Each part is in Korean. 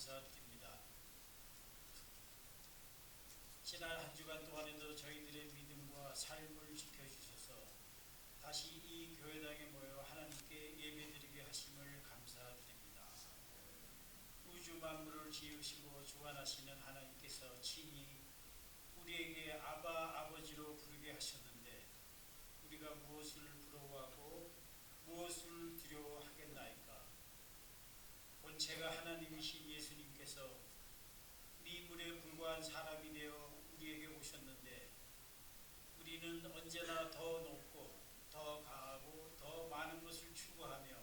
감사드립니다. 지난 한 주간 동안에도 저희들의 믿음과 삶을 지켜주셔서 다시 이 교회당에 모여 하나님께 예배드리게 하심을 감사드립니다. 우주 만물을 지으시고 주관하시는 하나님께서 친히 우리에게 아바 아버지로 부르게 하셨는데 우리가 무엇을 부러워하고 무엇을 두려워하겠나이까. 본체가 하나님이신 예수님께서 미물에 불과한 사람이 되어 우리에게 오셨는데 우리는 언제나 더 높고 더 강하고 더 많은 것을 추구하며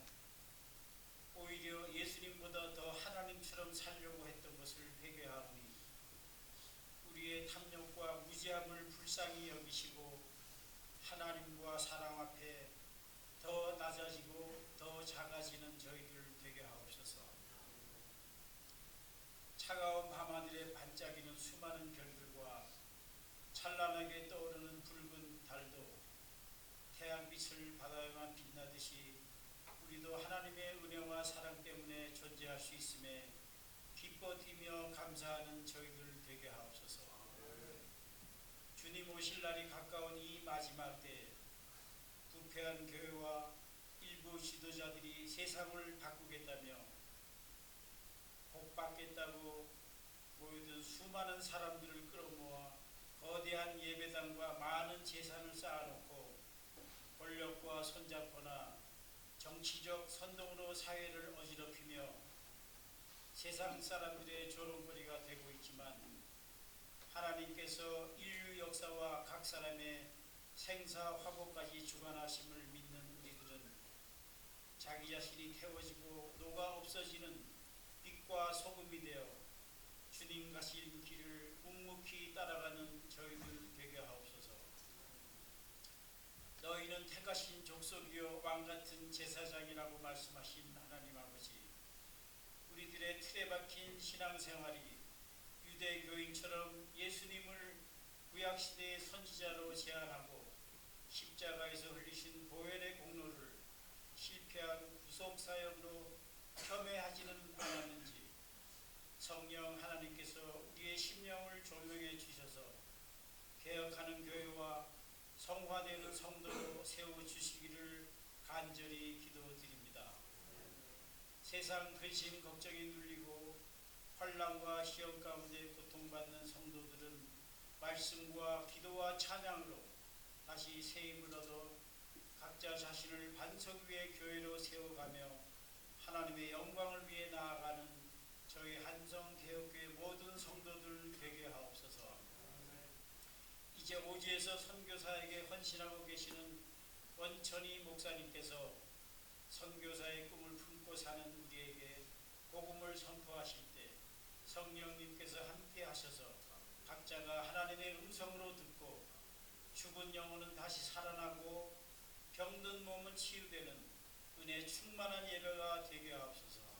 오히려 예수님보다 더 하나님처럼 살려고 했던 것을 회개하오니 우리의 탐욕과 무지함을 불쌍히 여기시고 하나님과 사랑 앞에 더 낮아지고 더 작아지는 저희들 되게 하옵소서. 차가운 밤하늘에 반짝이는 수많은 별들과 찬란하게 떠오르는 붉은 달도 태양빛을 받아야만 빛나듯이 우리도 하나님의 은혜와 사랑 때문에 존재할 수 있음에 기뻐 뛰며 감사하는 저희들 되게 하옵소서. 주님 오실 날이 가까운 이 마지막 때에 부패한 교회와 일부 지도자들이 세상을 바꾸겠다며 복받겠다고 모여든 수많은 사람들을 끌어모아 거대한 예배당과 많은 재산을 쌓아놓고 권력과 손잡거나 정치적 선동으로 사회를 어지럽히며 세상 사람들의 조롱거리가 되고 있지만 하나님께서 인류 역사와 각 사람의 생사화복까지 주관하심을 믿는 우리들은 자기 자신이 태워지고 녹아 없어지는 빛과 소금이 되어 주님 가신 길을 묵묵히 따라가는 저희들 되게 하옵소서. 너희는 택하신 족속이요 왕같은 제사장이라고 말씀하신 하나님 아버지, 우리들의 틀에 박힌 신앙생활이 유대교인처럼 예수님을 구약시대의 선지자로 제안하고 십자가에서 흘리신 보혈의 공로를 실패한 구속사역으로 폄훼하지는 않았는지 성령 하나님께서 우리의 심령을 조명해 주셔서 개혁하는 교회와 성화되는 성도로 세워주시기를 간절히 기도드립니다. 세상 근심 걱정에 눌리고 환난과 시험 가운데 고통받는 성도들은 말씀과 기도와 찬양으로 다시 새 힘을 얻어 각자 자신을 반석 위의 교회로 세워가며 하나님의 영광을 위해 나아가는 저희 한성개혁교회 모든 성도들 되게 하옵소서. 이제 오지에서 선교사에게 헌신하고 계시는 원천희 목사님께서 선교사의 꿈을 품고 사는 우리에게 복음을 선포하실 때 성령님께서 함께 하셔서 각자가 하나님의 음성으로 듣고 죽은 영혼은 다시 살아나고 병든 몸은 치유되는 은혜 충만한 예배가 되게 하옵소서.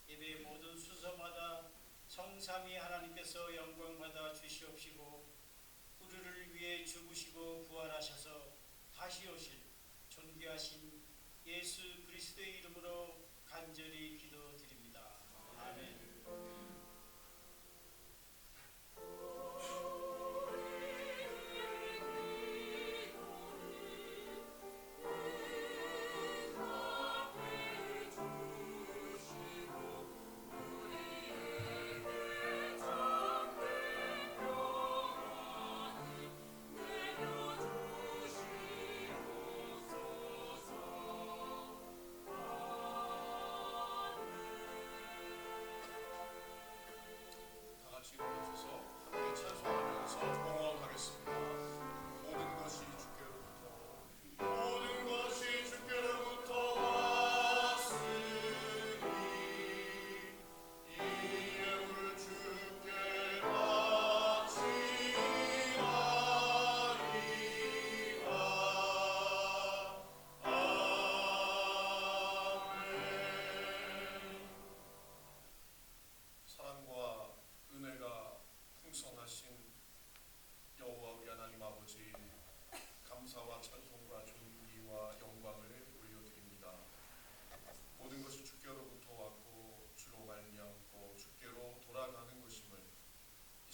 예배의 모든 순서마다 성삼위 하나님께서 영광받아 주시옵시고 우리를 위해 죽으시고 부활하셔서 다시 오실 존귀하신 예수 그리스도의 이름으로 간절히 기도드립니다. 아멘.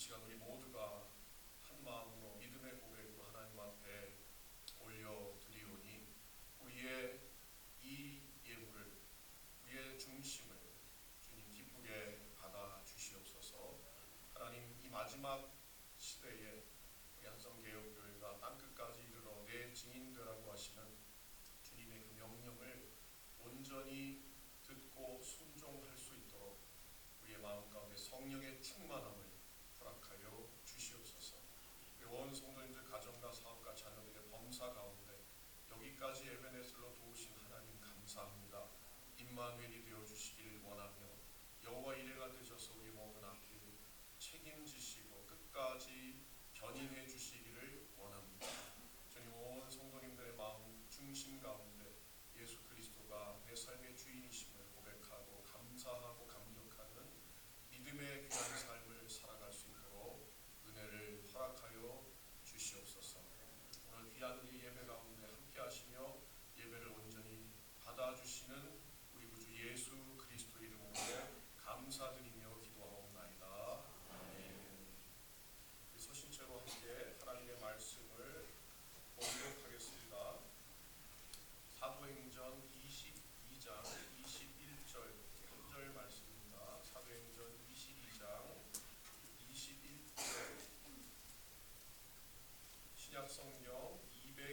시간 우리 모두가 한 마음으로 믿음의 고백으로 하나님 앞에 올려드리오니 우리의 이 예물을, 우리의 중심을 주님 기쁘게 받아 주시옵소서. 하나님, 이 마지막 시대에 우리 한성개혁교회가 땅끝까지 이르러 내 증인되라고 하시는 주님의 그 명령을 온전히 듣고 순종할 수 있도록 우리의 마음 가운데 성령의 충만함을 허락하여 주시옵소서. 우리 온 성도님들 가정과 사업과 자녀들의 범사 가운데 여기까지 에베네셀로 도우신 하나님 감사합니다. 임마누엘이 되어 주시길 원하며 여호와 이레가 되셔서 우리 모든 앞길 책임지시고 끝까지 견인해 주시기를 원합니다. 주님, 온 성도님들의 마음 중심 가운데 예수 그리스도가 내 삶의 주인이심을 고백하고 감사하고 감격하는 믿음의 귀한 삶을 살아갈 수 있도록 은혜를 허락하여 주시옵소서. 오늘 귀한 우리 예배 가운데 함께 하시며 예배를 온전히 받아주시는 우리 구주 예수 그리스도 이름으로 감사드리며 기도하옵나이다. 아멘. 우리 서신체로 함께 하나님의 말씀을 보도록 하겠습니다. 사도행전 22장 21절 한 절 말씀입니다. 사도행전 22장 21절 신약성경 200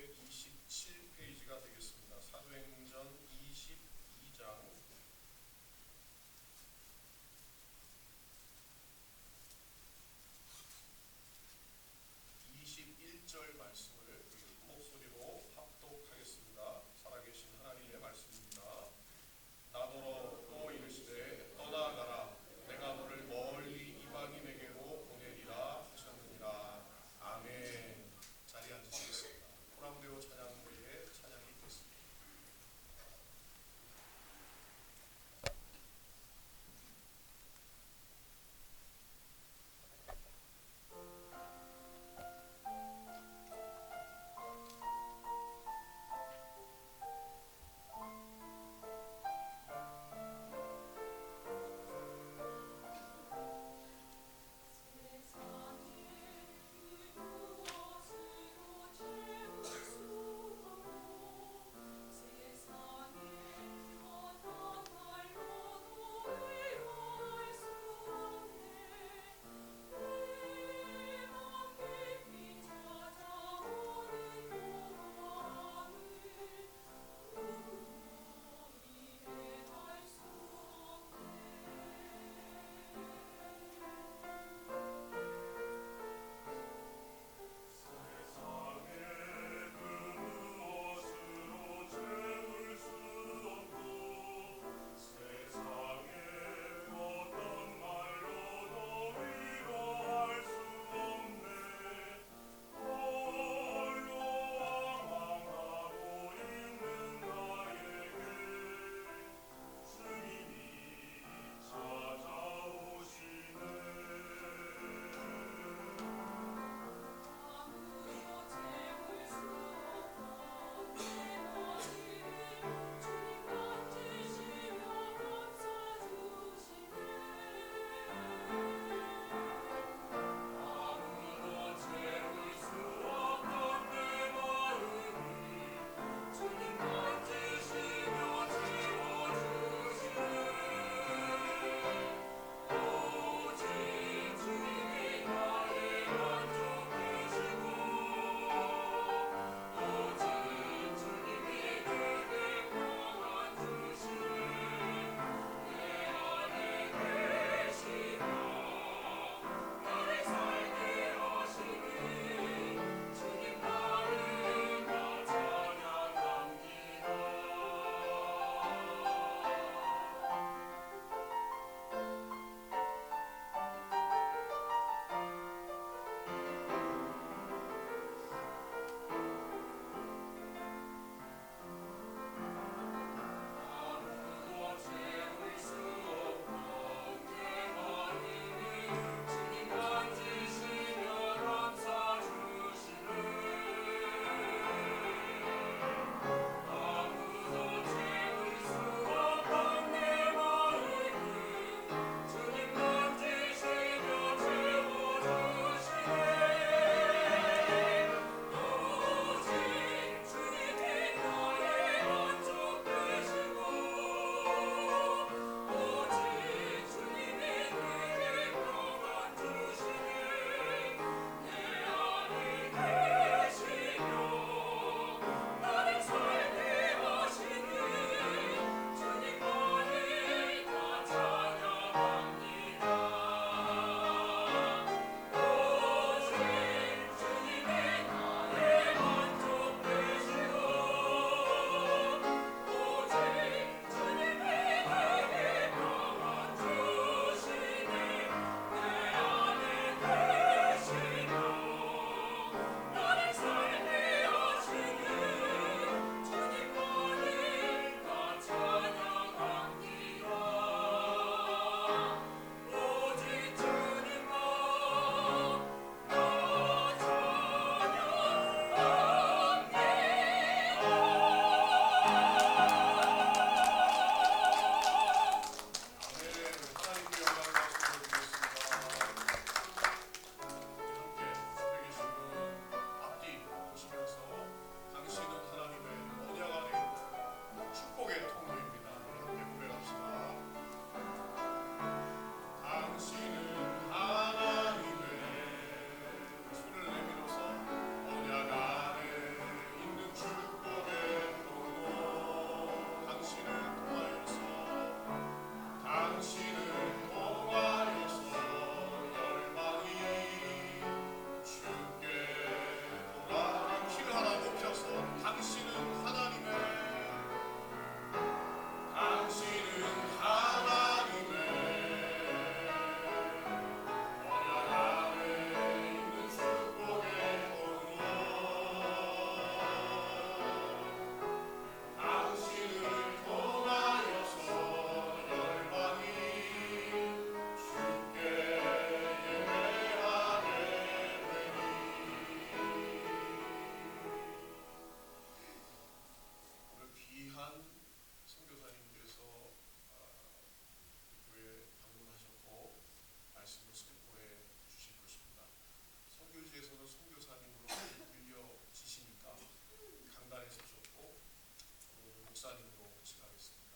목사님으로 모시겠습니다.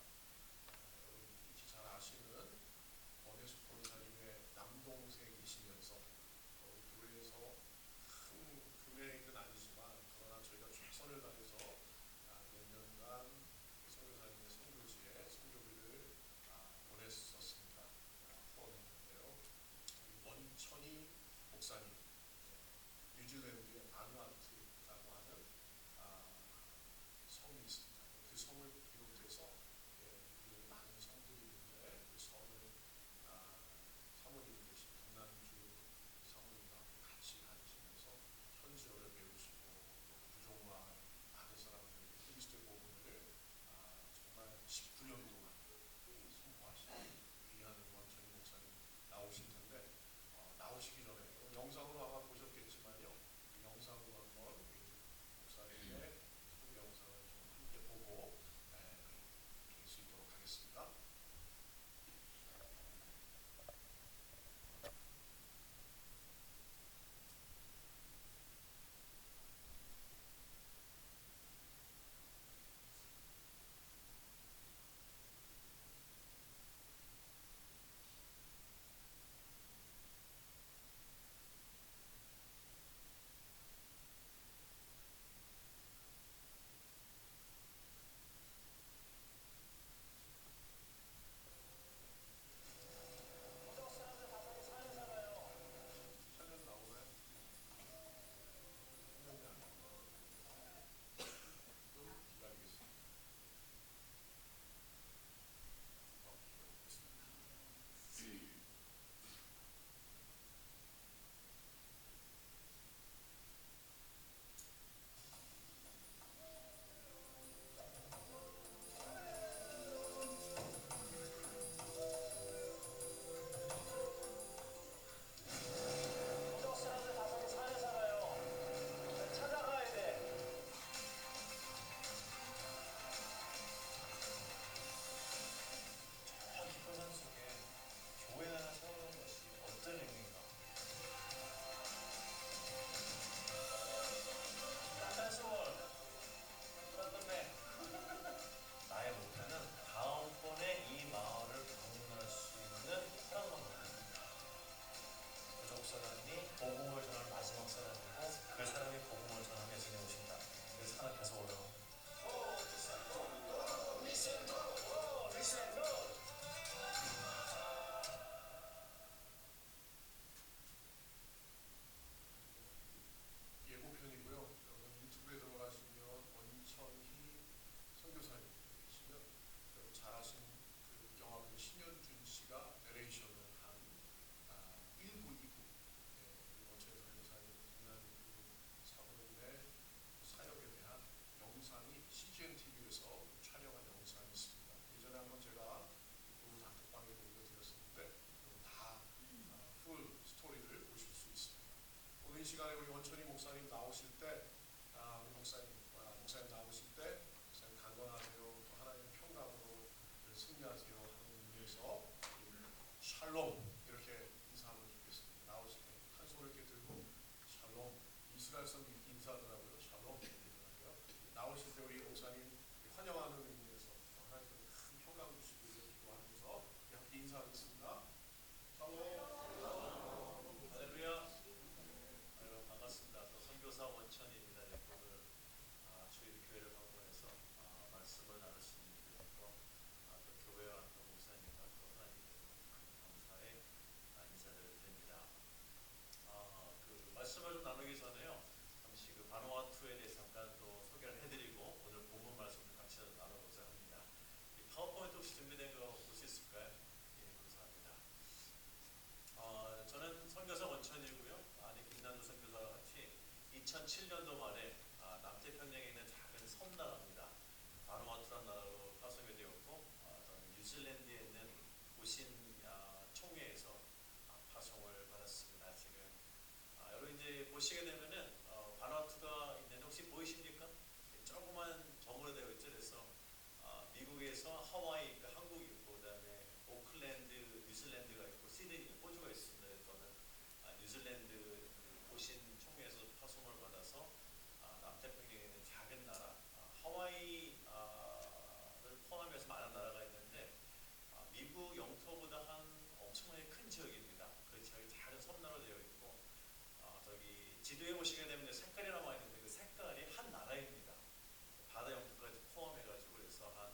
여러분 익히 잘 아시는 오네스포 목사님의 남동생이시면서 교회에서 큰 금액은 아니지만 그러나 저희가 최선을 다해서 몇 년간 선교사님의 선교지에 선교비를 보냈었습니다. 후원했는데요. 원천희 목사님, 뉴질랜드의 바누아투라고 하는 성이 있습니다. 그 성을 비롯해서 미국에 많은 성들이 있는데 그 성을 사모님이 계신 김남주 사모님과 같이 다니시면서 현지어를 배우시고 또 부족마을 많은 사람들에게 그리스도의 복음을 정말 19년 동안 선포하시는 귀한 원천희 목사님 나오실 텐데 나오시기 전에 영상으로 아마 보셨겠지만요. 그 영상으로 한번 목사님의 소개 영상을 좀 함께 보고 드릴 수 있도록 하겠습니다. 화면 나오나요? 화면이 안 나오나요? 좀 기다리겠습니다. 됐습니다. 도적 사람들 다섯이 산에 살아요. 찾아가야 돼. 저 깊은 산 속에 교회 하나 세우는 것이 어떤 의미인가? 딴딴스월 그렇던데 나의 목표는 다음번에 이 마을을 방문할 수 있는 사람만 만납니다. 부족 사람이 복음을 전할 마지막 사람이고 그 사람이 복음을 전하며 지내오신다. 그래서 하나 계속 올라옵니다. 예고편이고요. 여러분 유튜브에 들어가시면 원천희 선교사님 계시면 여러분 잘 아시는 그 영화배우 신현준 씨가 내레이션을 한 1부, 2부 원천희 선교사님 국난 사모님의 사역에 대한 영상이 CGN TV에서 촬영한 영상이 있습니다. 예전에 한번 제가 그 단톡방에도 올려드렸었는데 다풀 스토리를 보실 수 있습니다. 오늘 이 시간에 우리 원천희 목사님 나오실 때, 우리 목사님 나오실 때, 목사님 강건하세요, 또 하나님의 평강으로 승리하세요 하는 의미에서 샬롬 이렇게 인사하면 좋겠습니다. 나오실 때 한 손을 이렇게 들고 샬롬, 이스라엘 성 인사하더라고요. 샬롬 이러더라고요. 나오실 때 우리 목사님 환영하는 의미에서 하나님께서 큰 평강 주시고 기도하면서 함께 인사하겠습니다. 샬롬. 할렐루야. 반갑습니다. 또 선교사 원천입니다. 오늘 저희 교회를 방문해서 말씀을 나눌 수 있는 기회로 또 교회와 또 목사님과 또 하나님께 감사의 인사를 드립니다. 그 말씀을 좀 나누기 전에요. 잠시 그 바누아투에 대해서 잠깐 또 소개를 해드리고 오늘 본문 말씀을 같이 나눠보자 합니다. 이 파워포인트 혹시 준비된 거 볼 수 있을까요? 예, 감사합니다. 저는 선교사 원천이고요. 아니 김남주 선교사와 같이 2007년도 말에 남태평양에 있는 작은 섬나라입니다. 바누아투라는 나라로 파송이 되었고 저는 뉴질랜드에 있는 고신 총회에서 파송을 받았습니다. 지금 여러분 이제 보시게 되면은 바누아투가 있는데 혹시 보이십니까? 조그만 점으로 되어 있죠. 그래서 미국에서 하와이, 그러니까 한국이 있고 그다음에 오클랜드, 뉴질랜드가 있고 시드니, 호주가 있습니다. 저는 뉴질랜드 그 고신 총회에서 파송을 받아서 남태평양에 있는 작은 나라 하와이 지도에 보시게 되면 이제 색깔이 나와 있는데 그 색깔이 한 나라입니다. 바다 영토까지 포함해가지고 그래서 한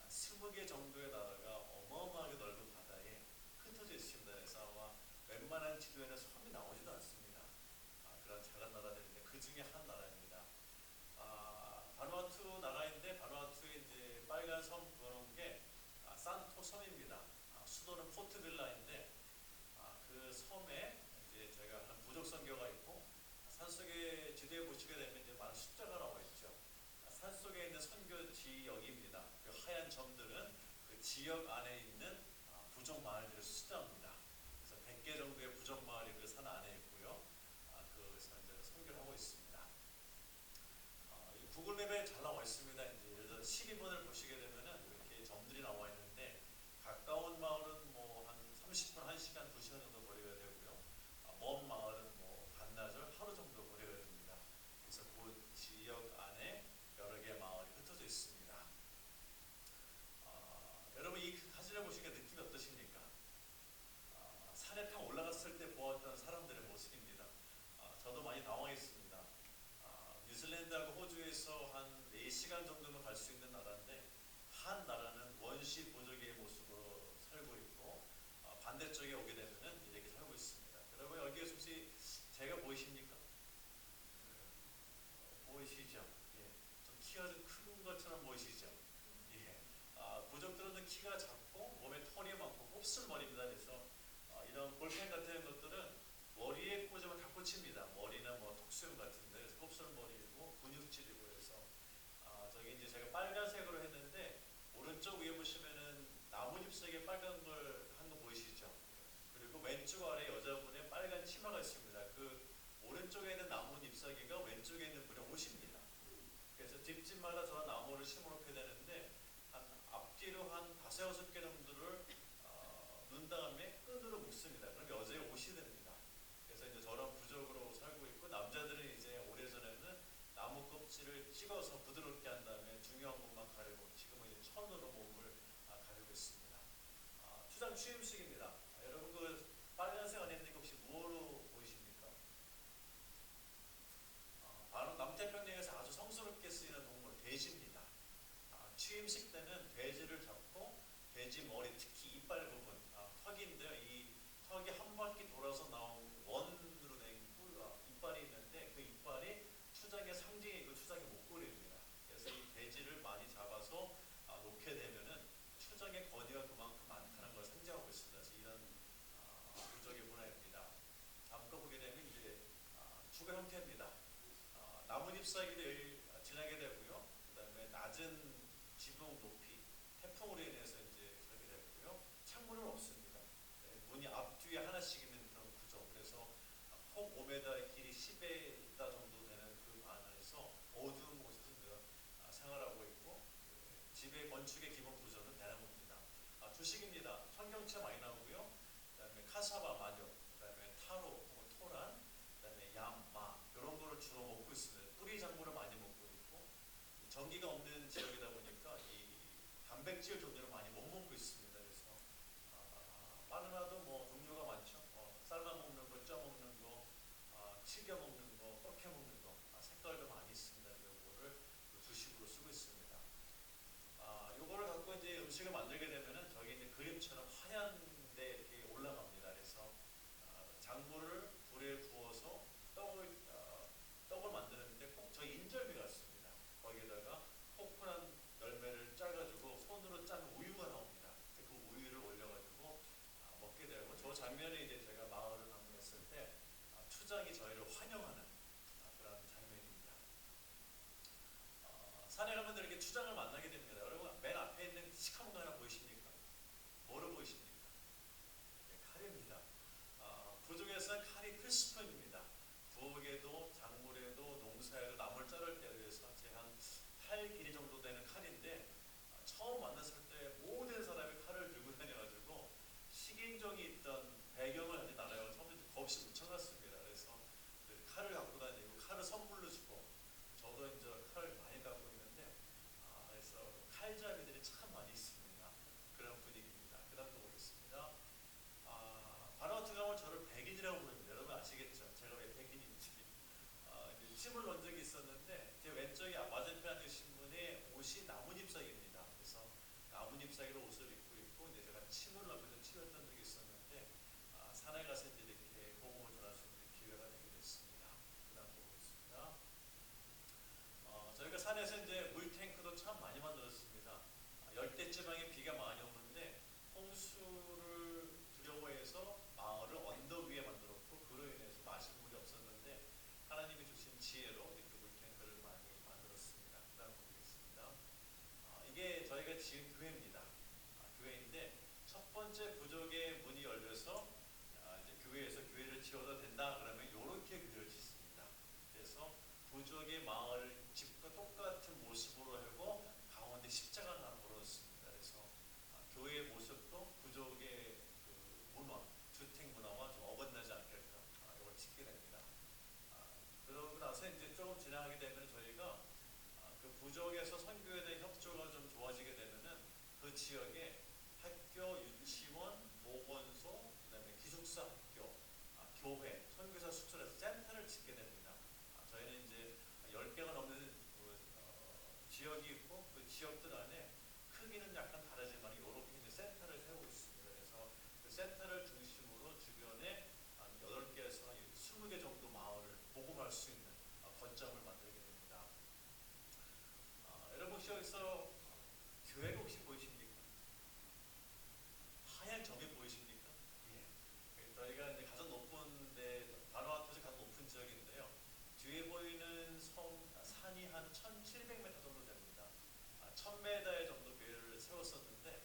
20개 정도의 나라가 어마어마하게 넓은 바다에 흩어져 있습니다. 그래서 아마 웬만한 지도에는 섬이 나오지도 않습니다. 그런 작은 나라들인데 그 중에 한 나라입니다. 바누아투 나라인데 바누아투에 이제 빨간 섬 그런 게 산토 섬입니다. 수도는 포트빌라인데 그 섬에 이제 저희가 하는 부족 선교가 있고 산속에 지도에 보시게 되면 이제 많은 숫자가 나와 있죠. 산속에 있는 선교 지역입니다. 그 하얀 점들은 그 지역 안에 있는 부족 마을들의 숫자입니다. 그래서 100개 정도의 부족 마을이 그 산 안에 있고요. 그래서 이제 선교를 하고 있습니다. 이 구글맵에 잘 나와 있습니다. 이제 예를 들어 12번을 보시게 되면은 이렇게 점들이 나와 있는데 가까운 마을은 뭐 한 30분, 1시간, 2시간 정도 거리가 되고요. 먼 마을은 뭐 반나절, 하루 정도 거리가 됩니다. 그래서 그 지역 안에 여러 개의 마을이 흩어져 있습니다. 여러분 이 사진을 보시니까 느낌이 어떠십니까? 산에 타 올라갔을 때 보았던 사람들의 모습입니다. 저도 많이 당황했습니다. 뉴질랜드하고 호주에서 한 4시간 정도면 갈 수 있는 나라인데 한 나라는 원시 보조개의 모습으로 살고 있고 반대쪽에 오게 되면은 이렇게 살고 있습니다. 여러분 여기에 혹시 제가 보이십니까? 보이시죠? 예. 좀 키가 좀 큰 것처럼 보이시죠? 예. 부족들은 키가 작고 몸에 털이 많고 곱슬머리입니다. 그래서 이런 볼펜 같은 것들은 머리에 꽂으면 다 꽂힙니다. 머리나 뭐 턱수염 같은데 그래서 곱슬머리이고 근육질이고 그래서 저기 이제 제가 빨간색으로 했는데 오른쪽 위에 보시면은 나뭇잎색의 빨간 걸 한 거 보이시죠? 그리고 왼쪽 아래 여자분의 빨간 치마가 있습니다. 그 오른쪽에 있는 나무 잎사귀가 왼쪽에 있는 분의 옷입니다. 그래서 집집마다 저런 나무를 심어놓게 되는데 한 앞뒤로 한 5, 6개 정도를 눈 다음에 끈으로 묶습니다. 그럼 여자의 옷이 됩니다. 그래서 이제 저런 부족으로 살고 있고 남자들은 이제 오래전에는 나무 껍질을 찍어서 부드럽게 한 다음에 중요한 곳만 가리고 지금은 이제 천으로 몸을 가리고 있습니다. 추장 취임식입니다. 여러분 그 빨간색 안에 있는 게 혹시 무엇으로 보이십니까? 바로 남태평양에서 아주 성스럽게 쓰이는 동물 돼지입니다. 취임식 때는 돼지를 잡고 돼지 머리 특히 이빨 부분 턱인데요. 이 턱이 한 바퀴 돌아서 나온 원으로 된 이빨이 있는데 그 이빨이 추장의 상징이고 추장의 목걸이입니다. 그래서 이 돼지를 많이 잡아서 놓게 되면은 추장의 권위가 그만큼 많다는 걸 상징하고 있습니다. 그래서 이런 부족의 문화입니다. 다음 거 보게 되면 이제 주거 형태입니다. 나뭇잎 사이를 지나게 되고요. 그다음에 낮은 지붕 높이 태풍으로 인해서 이제 그렇게 되고요. 창문은 없습니다. 문이 앞뒤에 하나씩 있는 그런 구조. 그래서 폭 5m, 길이 10m 정도 되는 그 방 안에서 어두운 곳에서 생활하고 있고 집의 건축의 기본 구조는 대나무입니다. 주식입니다. 청경채 많이 나오고요. 그다음에 카사바 마녀, 그다음에 타로 혹은 토란, 그다음에 양, 마 이런 거를 주로 먹고 있습니다. 뿌리 작물을 많이 먹고 있고 전기가 없는 지역이다 보니까 이 단백질 종류를 많이 못 먹고 있습니다. 그래서 바나나도 뭐 종류가 많죠. 삶아 먹는 거, 쪄 먹는 거, 튀겨 먹는 거, 꺾여 먹는 거, 색깔도 많이 있습니다. 이거를 주식으로 쓰고 있습니다. 요거를 갖고 이제 음식을 만들게 되면은 저기 이제 그림처럼 하얀데 이렇게 올라갑니다. 그래서 작물을 불에 구워서 떡을 만드는데 꼭 저희 인절미 같습니다. 거기에다가 코코넛 열매를 짜가지고 손으로 짠 우유가 나옵니다. 그 우유를 올려가지고 먹게 되고 저 장면이 이제 제가 마을을 방문했을 때 추장이 저희를 환영하는 그런 장면입니다. 산에 가면 이렇게 추장을 만나게 됩니다. 여러분 맨 앞에 있는 시커먼 거 하나 보이십니까? 뭐로 보이십니까? 네, 칼입니다. 부족에서는 칼이 필수품입니다. 부엌에도 작물에도 농사에도 나무를 자를 때 위해서 한8 길이 정도 되는 칼인데 처음 만났을 때 모든 사람이 칼을 들고 다녀가지고 식인종이 있던 배경을 가진 나라가 처음부터 겁이 묻혀갔습니다. 그래서 칼을 갖고 다니고 칼을 선물로 주고 저도 이제 칼을 많이 갖고 있는데 그래서 칼잡이들이 참 많이 있습니다. 그런 분위기입니다. 그 다음도 보겠습니다. 바나우트 가면 저를 백인이라고 부릅니다. 여러분 아시겠죠? 제가 왜 백인인지. 침을 놓은 적이 있었는데 제 왼쪽에 맞은편에 앉으신 분의 옷이 나뭇잎사귀입니다. 그래서 나뭇잎사귀로 옷을 입고 있고 이제 제가 침을 옆에서 치렀던 적이 있었는데 산에 가서 이제 이렇게 복음을 전할 수 있는 기회가 되게 됐습니다. 그다음 또 보겠습니다. 저희가 산에서 이제 물탱크도 참 많이 만들었습니다. 열대지방에 비가 많이 오는데 홍수를 두려워해서 마을을 언덕 위에 만들었고 그로 인해서 마실 물이 없었는데 하나님이 주신 지혜로 이렇게 물탱크를 많이 만들었습니다. 그다음 보겠습니다. 이게 저희가 지은 교회입니다. 교회인데 첫 번째 부족의 문이 열려서 이제 교회에서 교회를 지어도 된다 그러면 이렇게 교회를 짓습니다. 그래서 부족의 마을 집과 똑같은 모습으로 하고 가운데 십자가를 하나 걸었습니다. 그래서 교회의 모습도 부족의 그 문화, 주택 문화와 좀 어긋나지 않게끔 이걸 짓게 됩니다. 그러고 나서 이제 조금 지나가게 되면 저희가 그 부족에서 선교에 대한 협조가 좀 좋아지게 되면은 그 지역에 학교, 유치원, 보건소, 그다음에 기숙사 학교, 교회, 선교사 숙소에서 센터를 짓게 됩니다. 저희는 이제 10개가 넘는 지역이 있고 그 지역들 안에 크기는 약간 다르지만 이렇게 이제 센터를 세우고 있습니다. 그래서 그 센터를 중심으로 주변에 한 8개에서 20개 정도 마을을 복음할 수 있는 거점을 만들게 됩니다. 여러분 혹시 여기서 교회가 혹시 보이십니까? 하얀 점이 보이십니까? 예. 저희가 이제 가장 높은 데 바누아투에서 가장 높은 지역인데요. 뒤에 보이는 산이 한 1,700m 정도 됩니다. 1,000m 정도 교회를 세웠었는데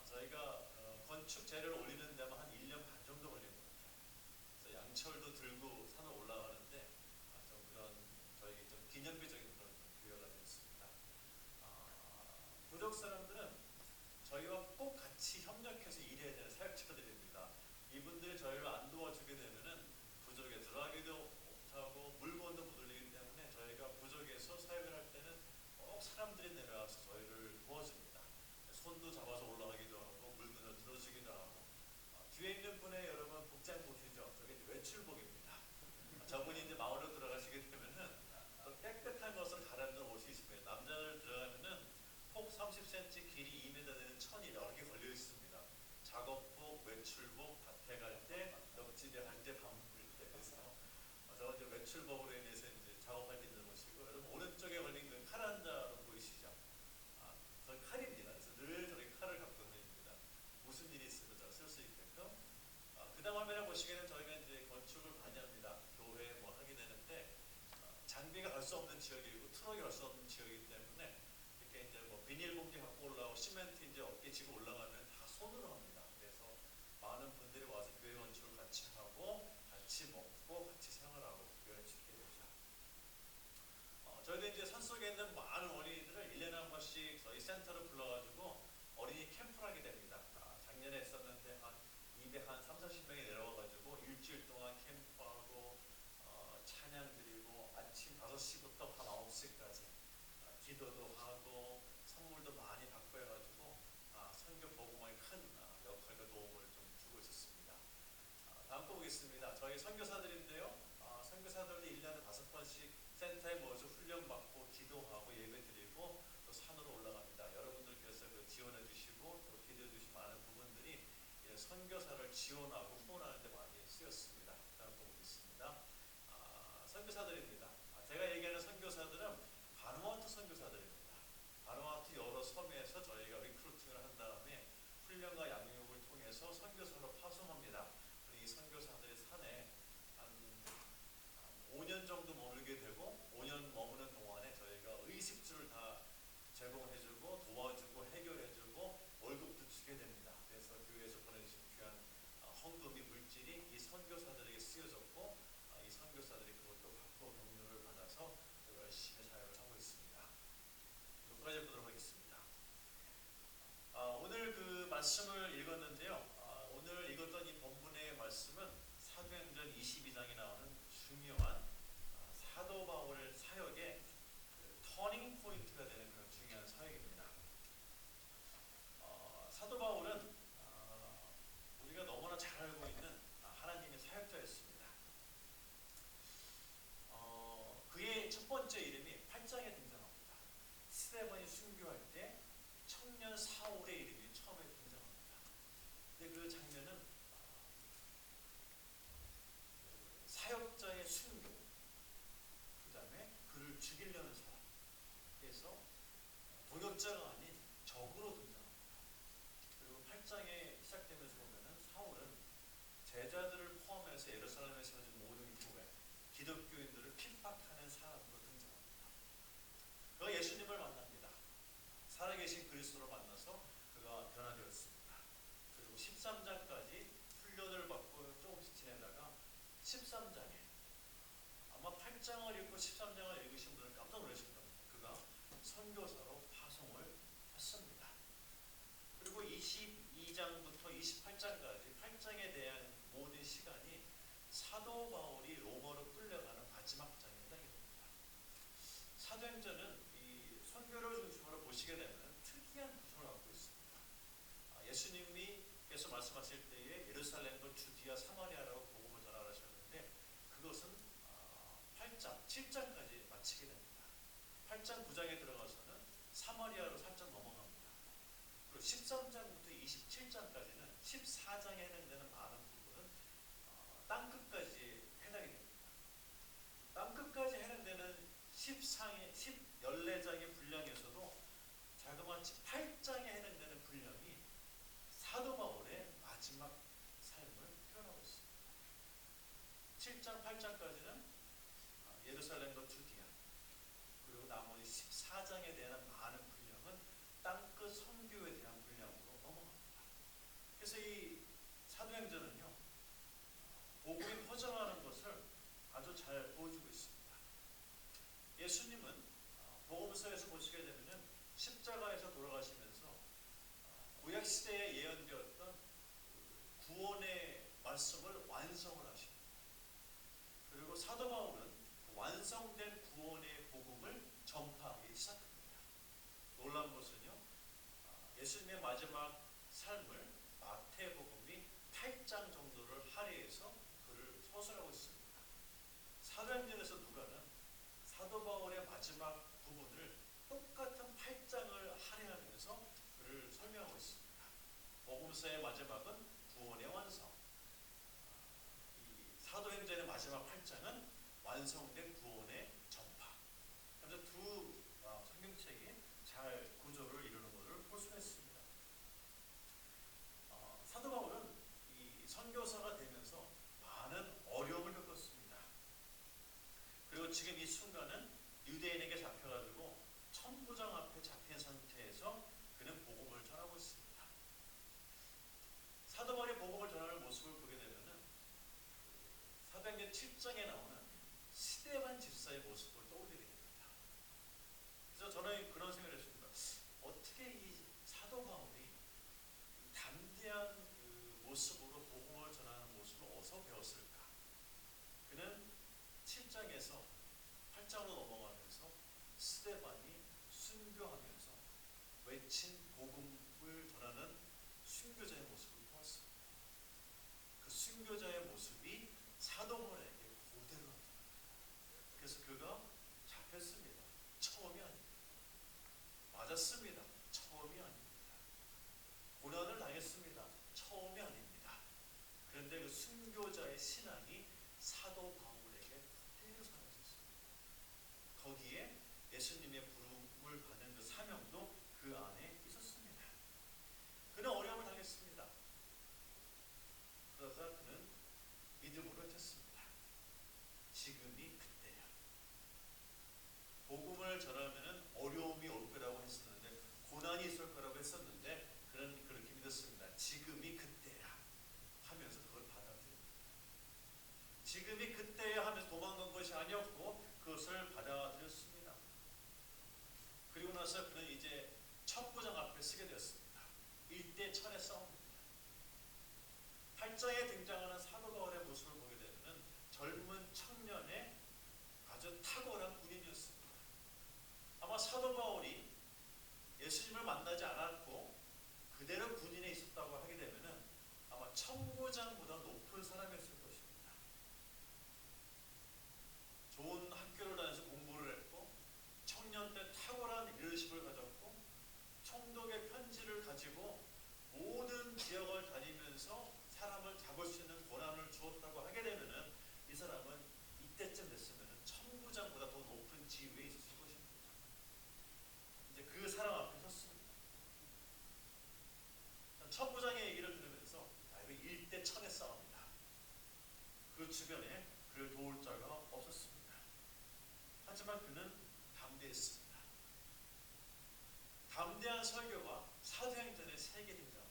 저희가 건축 재료를 올리는 데만 한 1년 반 정도 걸린 것 같아요. 그래서 양철도 들고 산을 올라가는데 좀 그런 저희 좀 기념비적인 그런 교회가 되었습니다. 부족 사람들은 저희와 꼭 같이 협력해서 일해야 되는 사역자들입니다. 이분들이 저희를 안 도와주게 되면은 부족에 들어가기도 못하고 물건도 못 올리기 때문에 저희가 부족에서 사역을 할 때는 꼭 사람들이 내려와서 저희를 도와줍니다. 손도 잡아서 올라가기도 하고 물건을 들어주기도 하고 뒤에 있는 분의 여러분 복장 보시죠. 저게 이제 외출복입니다. 저분이 이제 마을로 들어가시게 되면은 깨끗한 것을 갈아입는 옷이 있습니다. 남자들 들어가면은 폭 30cm, 길이 2m 되는 천이 이렇게 걸려 있습니다. 작업복, 외출복, 밭에 갈 때, 넉지대 할 때, 밥 먹을 때 그래서 저 이제 외출복으로 인해서 이제 작업할 때 있는 것이고 여러분 오른쪽에 걸린 그 칼 한 자로 보이시죠? 저 칼입니다. 그래서 늘 저렇게 칼을 갖고 다닙니다. 무슨 일이 있으면 쓸 수 있게끔. 그 다음 화면에 보시기에는 저희가 이제 건축을 많이 합니다. 교회 뭐 하게 되는데 장비가 갈 수 없는 지역이고 트럭이 갈 수 없는 지역이기 때문에 이렇게 이제 뭐 비닐봉지 갖고 올라오고 시멘트 이제 어깨 지고 올라가면 다 손으로 합니다. 그래서 많은 분들이 와서 교회 건축을 같이 하고 같이 먹고 같이 생활하고 교회를 짓게 되죠. 저희도 이제 산속에 있는 많은 어린이들을 1년에 한 번씩 저희 센터로 불러가지고 어린이 캠프를 하게 됩니다. 작년에 했었는데 한 340명이 내려와가지고 일주일 동안 캠프하고 찬양 드리고 아침 5시부터 밤 9시까지 기도도 하고 선물도 많이 받고 해가지고 선교 복음화에 큰 역할과 도움을 좀 주고 있었습니다. 다음 거 보겠습니다. 저희 선교사들인데요. 선교사들도 1년에 5번씩 센터에 모여서 훈련받고 기도하고 예배드리고 또 산으로 올라갑니다. 여러분들께서 그 지원해 주시고 또 기도해 주신 많은 부분들이 선교사를 지원하고 후원하는 데 많이 쓰였습니다. 다음 거 보겠습니다. 선교사들입니다. 제가 얘기하는 선교사들은 바누아투 선교사들입니다. 바누아투 여러 섬에서 저희가 리크루팅을 한 다음에 훈련과 양육을 통해서 선교사로 파송합니다. 이 선교사들이 산에 한 5년 정도 머물게 되고 5년 머무는 동안에 저희가 의식주를 다 제공해주고 도와주고 해결해주고 월급도 주게 됩니다. 그래서 교회에서 보내주신 귀한 헌금이 물질이 이 선교사들에게 쓰여졌고 이 선교사들이 그것도 받고 격려를 받아서 열심히 사역을 하고 있습니다. 여기까지 보도록 하겠습니다. 오늘 그 말씀을 읽었는데요. 오늘 읽었던 이 본문의 말씀은 사도행전 22장에 나오는 중요한 사도 바울 사역의 그 터닝 포인트가 되는 그런 중요한 사역입니다. 사도 바울은 우리가 너무나 잘 알고 있는 하나님의 사역자였습니다. 그의 근데 그 장면은 사역자의 순교, 그 다음에 그를 죽이려는 사람, 그래서 동역자가 아닌 적으로 등장합니다. 그리고 8장에 시작되면서 보면은 사울은 제자들을 포함해서 예루살렘에 세워진 모든 교회, 기독교인들을 핍박하는 사람으로 등장합니다. 그가 예수님을 만납니다. 살아계신 그리스도를 만나서 그가 변화되었습니다. 그리고 13장까지 훈련을 받고 조금씩 지내다가 13장에 아마 8장을 읽고 13장을 읽으신 분은 깜짝 놀라실 겁니다. 그가 선교사로 파송을 했습니다. 그리고 22장부터 28장까지 8장에 대한 모든 시간이 사도 바울이 로마로 끌려가는 마지막 장에 해당이 됩니다. 사도행전은 이 선교를 중심으로 보시게 되면 특이한 구조를 갖고 있습니다. 예수님께서 말씀하실 때에 예루살렘과 주디아, 사마리아라고 복음을 전하셨는데 그것은 8장, 7장까지 마치게 됩니다. 8장 9장에 들어가서는 사마리아로 살짝 넘어갑니다. 그리고 13장부터 27장까지는 14장에 해당되는 많은 부분은 땅끝까지 해당이 됩니다. 땅끝까지 해당되는 14장의 분량에서도 자그마치 8장에 해당되는 분량이 사도 바울의 마지막 삶을 표현하고 있습니다. 7장, 8장까지는 예루살렘과 주디아, 그리고 나머지 14장에 대한 많은 분량은 땅끝 선교에 대한 분량으로 넘어갑니다. 그래서 이 사도행전은요, 복음이 퍼져가는 것을 아주 잘 보여주고 있습니다. 예수님은 복음서에서 보시게 되면 십자가에서 돌아가시면서 구약 시대에 예언되었던 구원의 말씀을 완성을 하십니다. 그리고 사도 바울은 완성된 구원의 복음을 전파하기 시작합니다. 놀라운 것은요, 예수님의 마지막 삶을 마태복음이 8장 정도를 할애해서 그를 서술하고 있습니다. 사도행전에서 누가는 사도 바울의 마지막 부분을 똑같은 8장을 할애하면서 그를 설명하고 있습니다. 복음서의 마지막은 구원의 완성, 이 사도행전의 마지막 8장은 완성된 구원의 전파. 그래서 두 성경책이 잘 구조를 이루는 것을 볼 수가 있습니다. 사도 바울은 이 선교사가 되면서 많은 어려움을 겪었습니다. 그리고 지금 이 순간은 유대인에게 잡혀가지고 천부장 앞에 잡힌 상태에서 그는 복음을 전하고 있습니다. 사도 바울이 복음을 전하는 모습을 보게 되면은 사도행전 7장에 나오는 스데반 집사의 모습을 떠올리게 됩니다. 그래서 저는 그런 생각을 했습니다. 어떻게 이 사도 바울이 담대한 그 모습으로 복음을 전하는 모습을 어디서 배웠을까? 그는 7장에서 8장으로 넘어가면서 스데반이 순교하면서 외친 복음을 전하는 순교자의 모습을 보았습니다. 그 순교자의 모습이 사도 바울에게 그대로 나타납니다. 그래서 그가 잡혔습니다. 처음이 아닙니다. 맞았습니다. 처음이 아닙니다. 고난을 당했습니다. 처음이 아닙니다. 그런데 그 순교자의 신앙이 사도 바울에게 그대로 사라졌습니다. 거기에 예수님의 부름을 받는 그 사명도 그 안에 있었습니다. 그는 어려움을 당했습니다. 그러다 그는 믿음으로 외쳤습니다. 지금이 그때야. 복음을 전하면 어려움이 올 거라고 했었는데, 고난이 있을 거라고 했었는데, 그는 그렇게 믿었습니다. 지금이 그때야 하면서 그걸 받아들입니다. 지금이 그때야 하면서 도망간 것이 아니었고 그것을 받아들였습니다. 그리고 나서 그는 이제 천부장 앞에 서게 되었습니다. 일대천의 싸움입니다. 8장에 등장하는 사도 바울의 모습을 보게 되면 젊은 청년의 아주 탁월한 군인이었습니다. 아마 사도 바울이 예수님을 만나지 않았고 그대로 군인에 있었다고 하게 되면 아마 천부장보다 높은 사람이었을 것입니다. 좋은 학교를 다녀서 공부를 했고 청년 때 탁월한 리더십을 가졌고 총독의 편지를 가지고 모든 지역을 다니면서 하면서 사람을 잡을 수 있는 권한을 주었다고 하게 되면은 이 사람은 이때쯤 됐으면은 천부장보다 더 높은 지위에 있었을 것입니다. 이제 그 사람 앞에 섰습니다. 천부장의 얘기를 들으면서 이거 일대 천의 싸움이다. 그 주변에 그를 도울 자가 없었습니다. 하지만 그는 담대했습니다. 담대한 설교가 사도행전에 3개 등장합니다.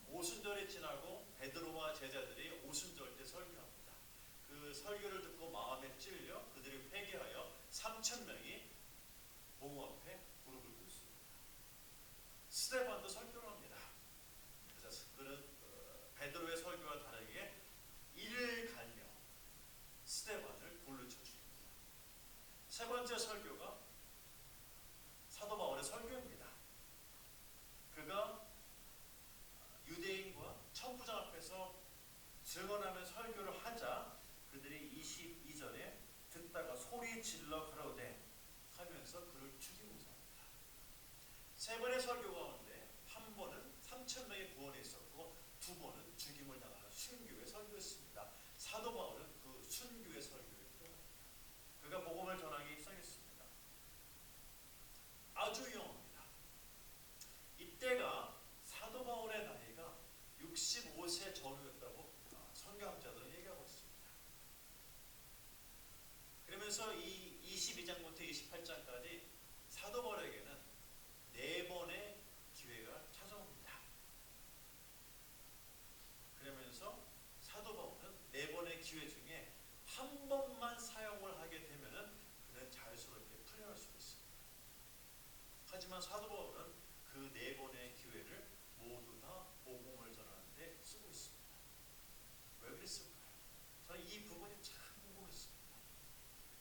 오순절이 지나고 베드로와 제자들이 오순절 때 설교합니다. 그 설교를 듣고 마음에 찔려 그들이 회개하여 3,000명이 복음 앞에 무릎을 꿇습니다. 스데반도 설교를 합니다. 그래서 그는 베드로의 설교와 다르게 이를 갈며 스데반을 불로 쳐 죽입니다. 세 번째 설교가 사도 바울의 설교입니다. 그가 유대인과 천부장 앞에서 증언하며 설교를 하자 그들이 22절에 듣다가 소리 질러 가로되 하면서 그를 죽이고자 합니다. 세 번의 설교 가운데 한 번은 3,000명의 구원에 있었고 두 번은 죽임을 당하는 순교의 설교였습니다. 사도 바울은 그 순교의 설교에 들어갑니다. 그가 복음을 전하기 시작했습니다. 아주 유용합니다. 이때가 사도 바울의 나이가 65세 전후였다고 선교학자들은 얘기하고 있습니다. 그러면서 이 22장부터 28장까지 사도 바울에게는 4번의 기회가 찾아옵니다. 그러면서 사도 바울은 4번의 기회 중에 한 번만 사용을 하게 되면은 그는 자유스럽게 풀려날 수 있습니다. 하지만 사도 바울은 그 4번의 기회를 모두 다 복음을 전하는데 쓰고 있습니다. 왜 그랬을까요? 저는 이 부분이 참 궁금했습니다.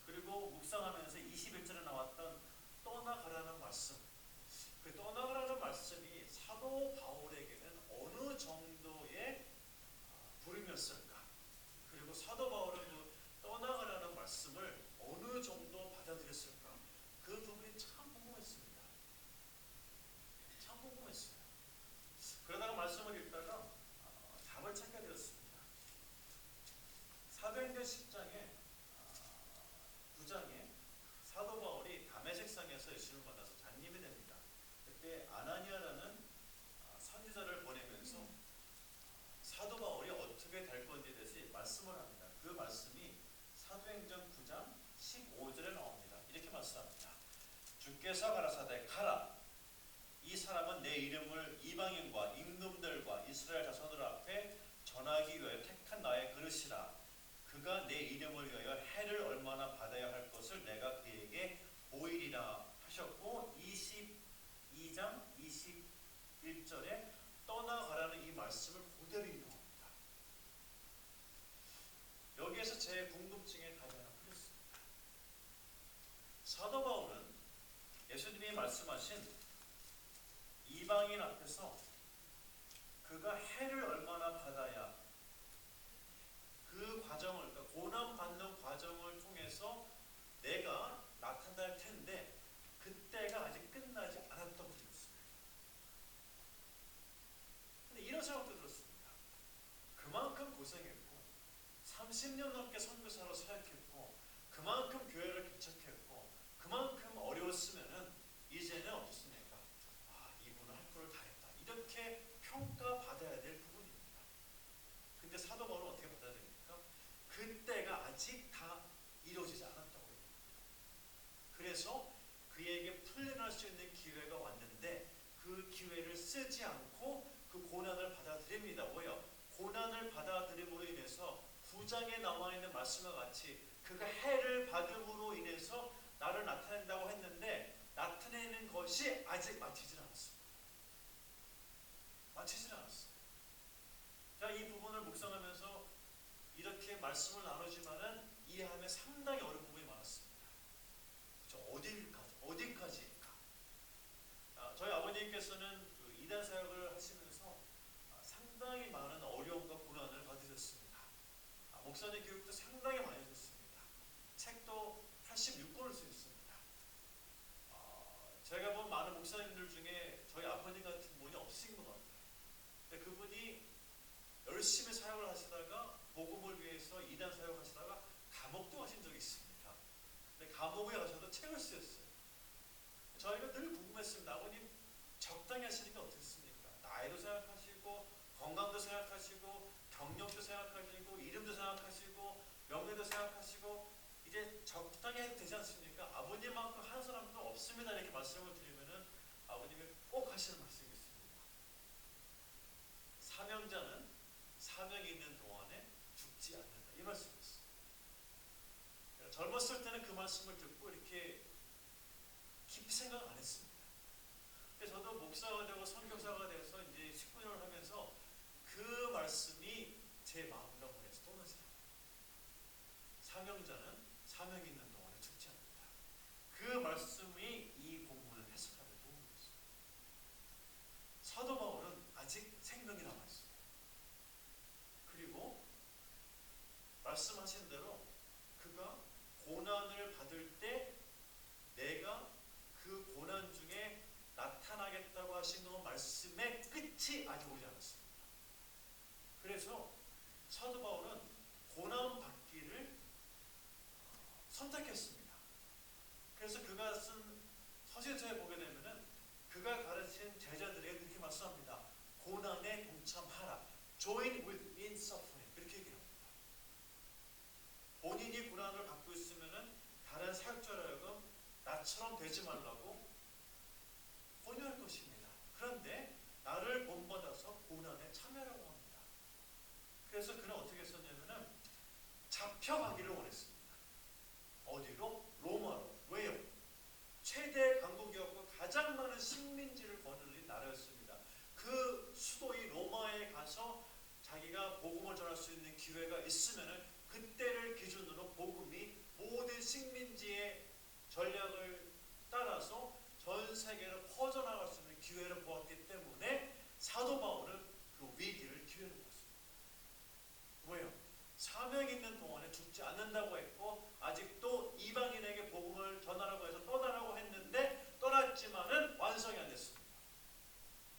그리고 묵상하면서 21절에 나왔던 떠나가라는 말씀, 그 떠나가라는 말씀이 사도 바울에게는 어느 정도의 부름이었을까? 그리고 사도 바울은 그 떠나가라는 말씀을 어느 정도 받아들였을까? 그 부분이 참 궁금했습니다. 참 궁금했어요. 그러다가 말씀을 읽다가 답을 찾게 되었습니다. 사도행전 10장에 9장에 사도 바울이 다메섹상에서 예수를 만나서 장님이 됩니다. 그때 아나니아라는 선지자를 보내면서 사도 바울이 어떻게 될 건지에 대해서 말씀을 합니다. 그 말씀이 사도행전 9장 15절에 나옵니다. 이렇게 말씀합니다. 주께서 가라사대 가라. 이 사람은 내 이름을 이방인과 임금들과 이스라엘 자손들 앞에 전하기 위하여 택한 나의 그릇이라. 그가 내 이름을 위하여 해를 얼마나 받아야 할 것을 내가 그에게 보이리라 하셨고 22장 21절에 떠나가라는 이 말씀을 그대로 인용합니다. 여기에서 제 궁금증에 답이 하나 풀렸습니다. 사도 바울은 예수님이 말씀하신 이방인 앞에서 그가 해를 얼마나 받아야 그 과정을, 그러니까 고난받는 과정을 통해서 내가 나타날 텐데 그때가 아직 끝나지 않았던 분이었습니다. 근데 이런 생각도 들었습니다. 그만큼 고생했고 30년 넘게 선교사로 사역했고 그만큼 교회를 개척했고 그만큼 어려웠으면은 이제는 어떻습니까? 이분은 할 걸 다 했다. 이렇게 평가받아야 될 부분입니다. 근데 사도 바울은 어떻게 받아들입니까? 그때가 아직 다 이루어지지 않았다고 합니다. 그래서 그에게 풀려날 수 있는 기회가 왔는데 그 기회를 쓰지 않고 그 고난을 받아들입니다. 뭐요? 고난을 받아들임으로 인해서 9장에 나와 있는 말씀과 같이 그가 해를 받음으로 인해서 나를 나타낸다고 했는데 나타내는 것이 아직 마치질 않았습니다. 마치질 않았어요. 제가 이 부분을 묵상하면서 이렇게 말씀을 나누지만은 이해하면 상당히 어려운 부분이 많았습니다. 그렇죠? 어디까지일까? 저희 아버님께서는 그 이단 사역을 하시면서 상당히 많은 어려움과 고난을 받으셨습니다. 목사님 교육도 상당히 많이 했습니다. 책도 86권을 쓰셨습니다. 제가 본 많은 목사님들 중에 저희 아버님 같은 분이 없으신 것 같아요. 근데 열심히 사역을 하시다가 복음을 위해서 이단 사역하시다가 감옥도 가신 적이 있습니다. 근데 감옥에 가셔도 책을 쓰셨어요. 저희가 늘 궁금했습니다. 아버님 적당히 하시니까 어떻습니까? 나이도 생각하시고 건강도 생각하시고 경력도 생각하시고 이름도 생각하시고 명예도 생각하시고 이제 적당히 해도 되지 않습니까? 아버님만큼 하는 사람도 없습니다. 이렇게 말씀을 드리면은 아버님이 꼭 하시는 말씀이 있습니다. 사명자는 사명이 있는 동안에 죽지 않는다. 이 말씀이었어요. 젊었을 때는 그 말씀을 듣고 이렇게 깊이 생각 안 했습니다. 그래서 저도 목사가 되고 선교사가 돼서 이제 19년을 하면서 그 말씀이 제 마음과 몸에서 떠나지 않아요. 사명자는 사명이 있는 동안에 죽지 않는다. 그 말씀이 이 본문을 해석하는 데 도움이 됐어요. 사도 바울은 아직 생명이 남아있어요. 그리고 말씀하신 대로 그가 고난을 받을 때 내가 그 고난 중에 나타나겠다고 하신 그 말씀의 끝이 아직 오지 않았습니다. 그래서 사도 바울은 고난 받기를 선택했습니다. 그래서 그가 쓴 서신서에 보게 되면은 그가 가르친 제자들에게 그렇게 말씀합니다. 고난에 동참하라. Join with in suffering. 그렇게 얘기합니다. 본인이 고난을 받고 있으면은 다른 사역자라고 나처럼 되지 말라고 권유할 것입니다. 그런데 나를 본받아서 고난에 참여하라고 합니다. 그래서 그는 어떻게 했었냐면은 잡혀가기를 원했습니다. 어디로? 로마로. 왜요? 최대 강국이었고 가장 많은 식민지를 거느린 나라였습니다. 그 수도인 로마에 가서 자기가 복음을 전할 수 있는 기회가 있으면은 그때를 기준으로 복음이 모든 식민지의 전략을 따라서 전 세계로 퍼져나갈 수 있는 기회를 보았기 때문에 사도 바울은 그 위기를 기회로 보았습니다. 왜요? 사명 있는 동안에 죽지 않는다고 했고 아직도 이방인에게 복음을 전하라고 해서 떠나라고 했는데 떠났지만은 완성이 안 됐습니다.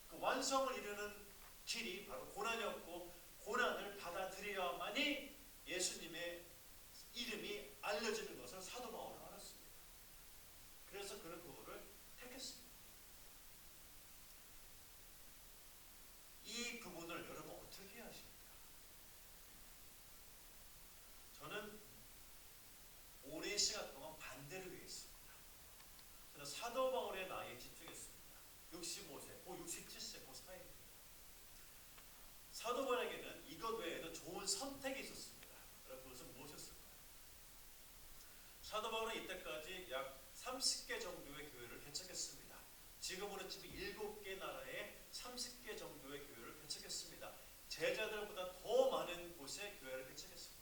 그 완성을 이루는 길이 바로 고난이었고 고난을 받아들여야만이 예수님의 이름이 알려지는 것을 사도 바울은 알았습니다. 그래서 그는 그거를 택했습니다. 이 부분을 여러분 어떻게 하십니까? 저는 오랜 시간 동안 반대를 위했습니다. 저는 사도 바울의 나이에 집중했습니다. 65세, 67세 그 사이입니다. 사도 바울에게는 이것 외에도 좋은 선택이 있었습니다. 그것은 무엇이었을까요? 사도 바울은 이때까지 약 30개 정도의 교회를 개척했습니다. 지금으로 치면 7개 나라에 30개 정도의 교회를 개척했습니다. 제자들보다 더 많은 곳에 교회를 개척했습니다.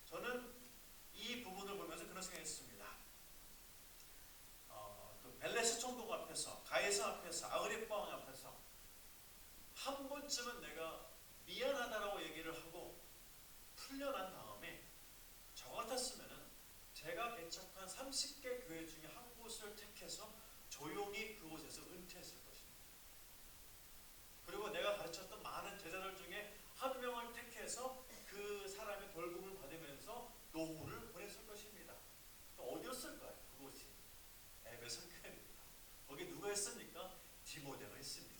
저는 이 부분을 보면서 그런 생각했습니다. 그 벨레스 총독 앞에서, 가이사 앞에서, 아그리파 왕 앞에서 한 번쯤은 내가 미안하다라고 얘기를 하고 풀려난 다음에 저 같았으면은 제가 개척한 30개 교회 중에 한 곳을 택해서 조용히 그곳에서 은퇴했을 것입니다. 그리고 내가 가르쳤던 많은 제자들 중에 한 명을 택해서 그 사람의 돌봄을 받으면서 노후를 보냈을 것입니다. 어디였을까요? 그곳이 에베소 교회입니다. 거기 누가 있습니까? 디모데가 있습니다.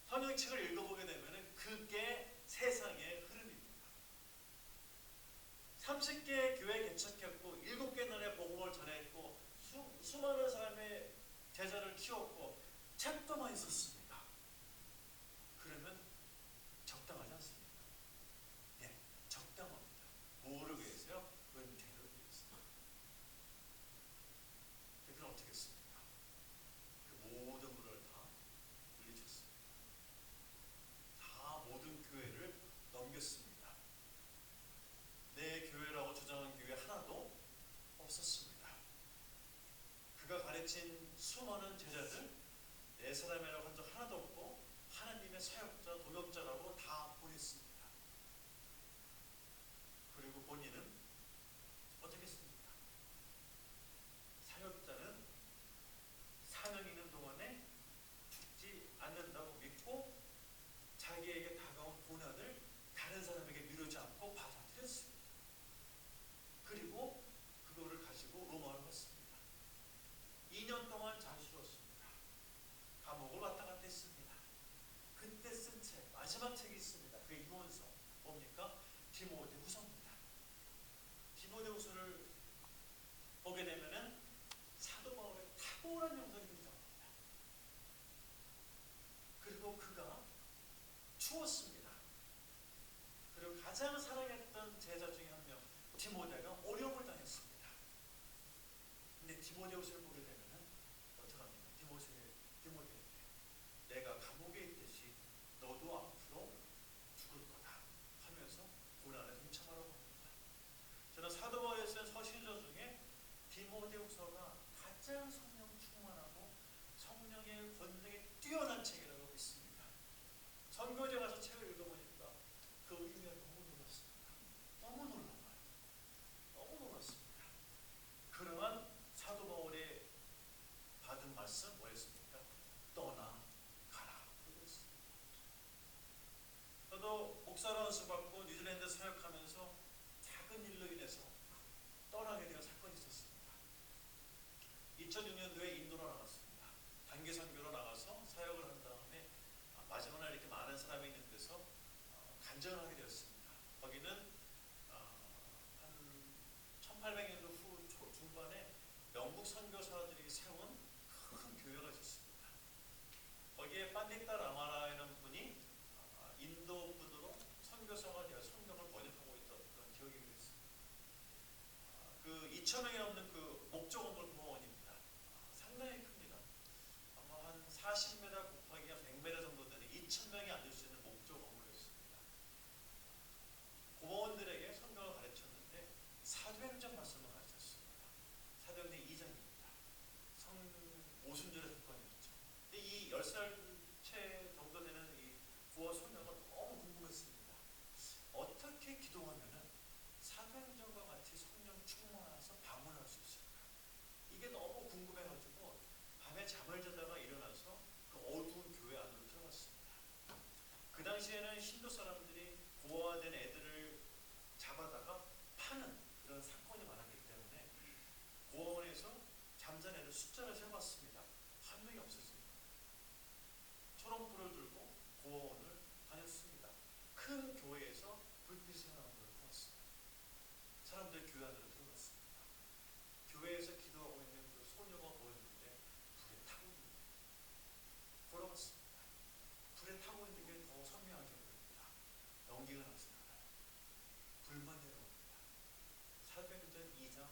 성경책을 읽어보게 되면 그게 세상의 흐름입니다. 30개 교회 개척했고 7개 나라의 복음을 전했고 수많은 사람의 제자를 키웠고 책도 많이 썼습니다. 그러면 적당하지 않습니까? 네, 적당합니다. 뭐를 위해서요? 은퇴를 위해서. 그럼 어떻게 했습니까? 그 모든 분을 다 물리쳤습니다. 다 모든 교회를 넘겼습니다. 내 교회라고 주장한 교회 하나도 없었습니다. 그가 가르친 수많은 제자들 내 사람이라고 한 적 하나도 없고 하나님의 사역자, 동역자라고 다 보냈습니다. 그리고 본인은 어떻게 했습니까? 사역자는 사명 있는 동안에 죽지 않는다고 뭡니까? 디모데후서입니다. 디모데후서를 보게 되면은 사도 바울의 탁월한 영성이 등장합니다. 그리고 그가 추웠습니다. 그리고 가장 사랑했던 제자 중에 한 명, 디모데가 어려움을 당했습니다. 근데 디모데후서를 보게 되면은 어떡합니까? 디모데에게 내가 감옥에 있듯이 너도 앞으로 죽을 거다 하면서 고난에 동참하라고 합니다. 저는 사도 바울의 쓴 서신서 중에 디모데후서가 가장 성령 충만하고 성령의 권능이 뛰어난 책이라고 믿습니다. 선교제 가서 책을 읽어보니까 그 의미가 너무 놀랐습니다. 너무 놀란 거예요. 너무 놀랐습니다. 그러한 사도 바울의 받은 말씀 뭐였습니까? 떠나가라. 그랬습니다. 저도 목사로 연수받고 뉴질랜드 사역하면서 작은 일로 인해서 떠나게 되는 사건이 있었습니다. 2006년도에 인도로 나갔습니다. 단기 선교로 나가서 사역을 한 다음에 마지막 날 이렇게 많은 사람이 있는 데서 간증을 하게 되었습니다. 거기는 한 1800년도 후 중반에 영국 선교사들이 세운 큰 교회가 있었습니다. 거기에 판디타 라마라라는 분이 인도 분으로 선교사가 되어 성경을 번역하고 있던 그런 기억이 있습니다. 그 2,000명이 넘는 그 목조 건물 공원입니다. 상당히 큽니다. 아마 한 40m 곱하기 100m 정도 되는 2,000명이 앉을 수 있는 목조 건물이었습니다. 고모원들에게 성경을 가르쳤는데 사도행전 말씀을 가르쳤습니다. 사도행전 2장입니다. 오순절의 사건이었죠. 근데 이 10살 채 정도 되는 이 부어 소녀가 너무 궁금했습니다. 어떻게 기도하면은 사도행전과 같이 성령 충만해서 방언할 수 있을까? 이게 너무 궁금해가지고 밤에 잠을 자다가 일어나서 그 어두운 교회 안으로 들어갔습니다. 그 당시에는 힌두 사람들이 고아된 애들을 잡아다가 파는 그런 사건이 많았기 때문에 고아원에서 잠자는 애들 숫자를 세봤습니다. 한 명이 없었습니다. 초롱불을 들고 고아원을 다녔습니다. 큰 교회에서 불빛이 나는 걸 보았습니다. 사람들 교회 안으로 들어갔습니다. 교회에서 기도하고 있는 그 소녀가 보였는데 불에 타고 있는 거예요. 걸어갔습니다. 불에 타고 있는 게 더 선명하게 보입니다. 연기가 나서 나가요. 불만 내려옵니다. 사도행전 2장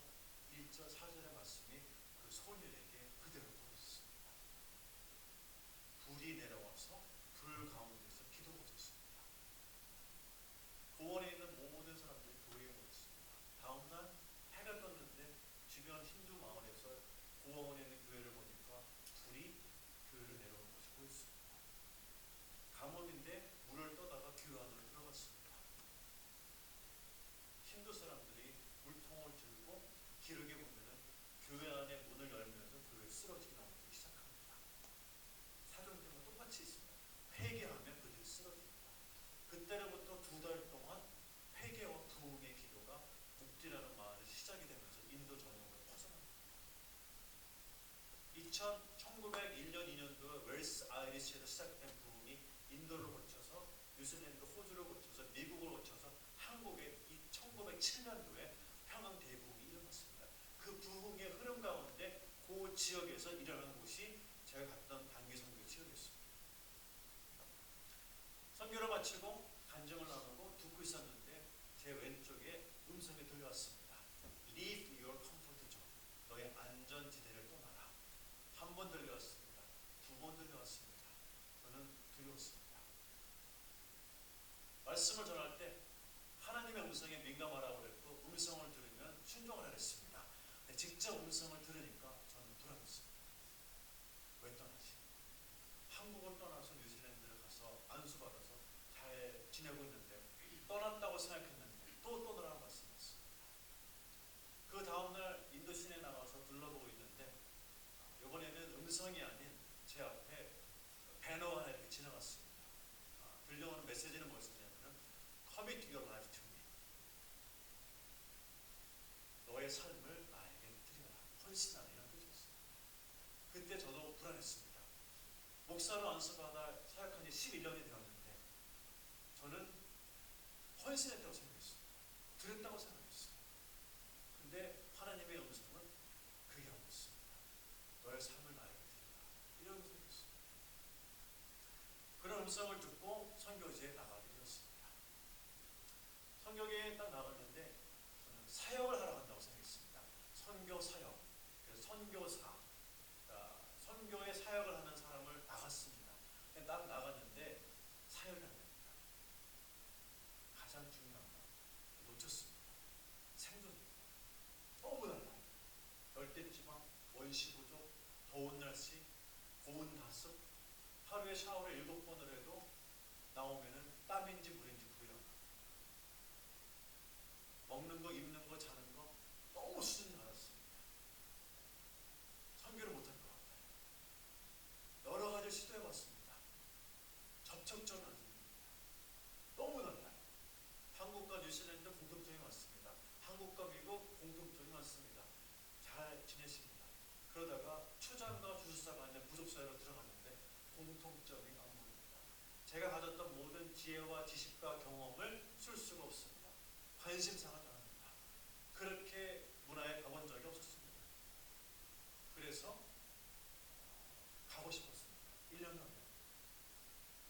1절 4절의 말씀이 그 소녀에게 그대로 보였습니다. 불이 내려와서 불 가운데서 기도하고 있었습니다. 고원에 있는 모든 사람들이 교회에 모였습니다. 다음날 해가 떴는데 주변 힌두 마을에서 고원에 있는 교회를 보니까 불이 교회로 내려오는 것이 보였습니다. 감옥인데 물을 떠다가 교회 안으로 들어갔습니다. 힌두 사람들이 물통을 들고 기르게 보면은 교회 안에 문을 열면서 교회 쓰러지게 나오기 시작합니다. 사도행전과 똑같이 있습니다. 회개하면 그들이 쓰러집니다. 그때로부터 2달 동안 회개와 부흥의 기도가 묵디라는 마을에 시작이 되면서 인도 전역으로 퍼져납니다. 1901년 2년도 웰스 아이리시에서 시작된 부흥이 인도를 거쳐서 뉴질랜드, 호주를 거쳐서 미국을 거쳐서 한국에 1907년도에 평양 대부흥이 일어났습니다. 그 부흥의 흐름 가운데 그 지역에서 일어나는 곳이 제가 갔던 단기 선교 지역이었습니다. 선교를 마치고 간증을 나누고 듣고 있었는데 제 왼쪽에 음성이 들려왔습니다. Leave your comfort zone. 너의 안전지대를 떠나라. 한 번 들려왔습니다. 2번 들려왔습니다. 저는 두려웠습니다. 말씀을 전할 때 하나님의 음성에 민감하라고 그랬고 음성을 들으면 순종을 하랬습니다. 직접 음성을 들으니까 저는 불안했습니다. 왜 떠나지? 한국을 떠나서 뉴질랜드를 가서 안수받아서 잘 지내고 있는데 떠났다고 생각했는데 또 떠나라는 말씀이었습니다. 그 다음날 인도 시내에 나가서 둘러보고 있는데 이번에는 음성이 아닌 제 앞에 배너가 하나 이렇게 지나갔습니다. 들려오는 메시지는 뭐였냐면은 Commit your life to me. 너의 삶을 나에게 드려라. 헌신하라. 이런 뜻이었습니다. 그때 저도 불안했습니다. 목사로 안수받아 사역한 지 11년이 되었는데 저는 헌신했다고 생각했습니다. 드렸다고 생각했어요. 근데 하나님의 음성은 그게 아니었습니다. 너의 삶을 나에게 드리라. 이런 음성이었습니다. 그런 음성을 듣고 선교지에 나가게 되었습니다. 선교지에 딱 나갔는데 저는 사역을 하러 간다고 생각했습니다. 선교 사역, 그래서 선교사, 선교의 사역을 하는 사람을 나갔습니다. 딱 나갔는데 사역이 안 됩니다. 가장 중요한 거 놓쳤습니다. 생존입니다. 너무 달라요. 열대지방, 원시부족, 더운 날씨, 고온 다습, 하루에 샤워를 7번을 해도 나오면은 땀인지 물인지 구별이 안 나요. 먹는 거, 입는 거, 자는 거 너무 수준이 낮았습니다. 선교를 못할 것 같아요. 여러 가지 시도해봤습니다. 접촉점은 안 생깁니다. 너무 달라요. 한국과 뉴질랜드 공통점이 많습니다. 한국과 미국 공통점이 많습니다. 잘 지내십니다. 그러다가 추장과 주술사가 있는 부족사회로 들어갔는데 공통점이 안 보입니다. 제가 가졌던 모든 지혜와 지식과 경험을 쓸 수가 없습니다. 관심사가 다릅니다. 그렇게 문화에 가본 적이 없었습니다. 그래서 가고 싶었습니다. 1년 전에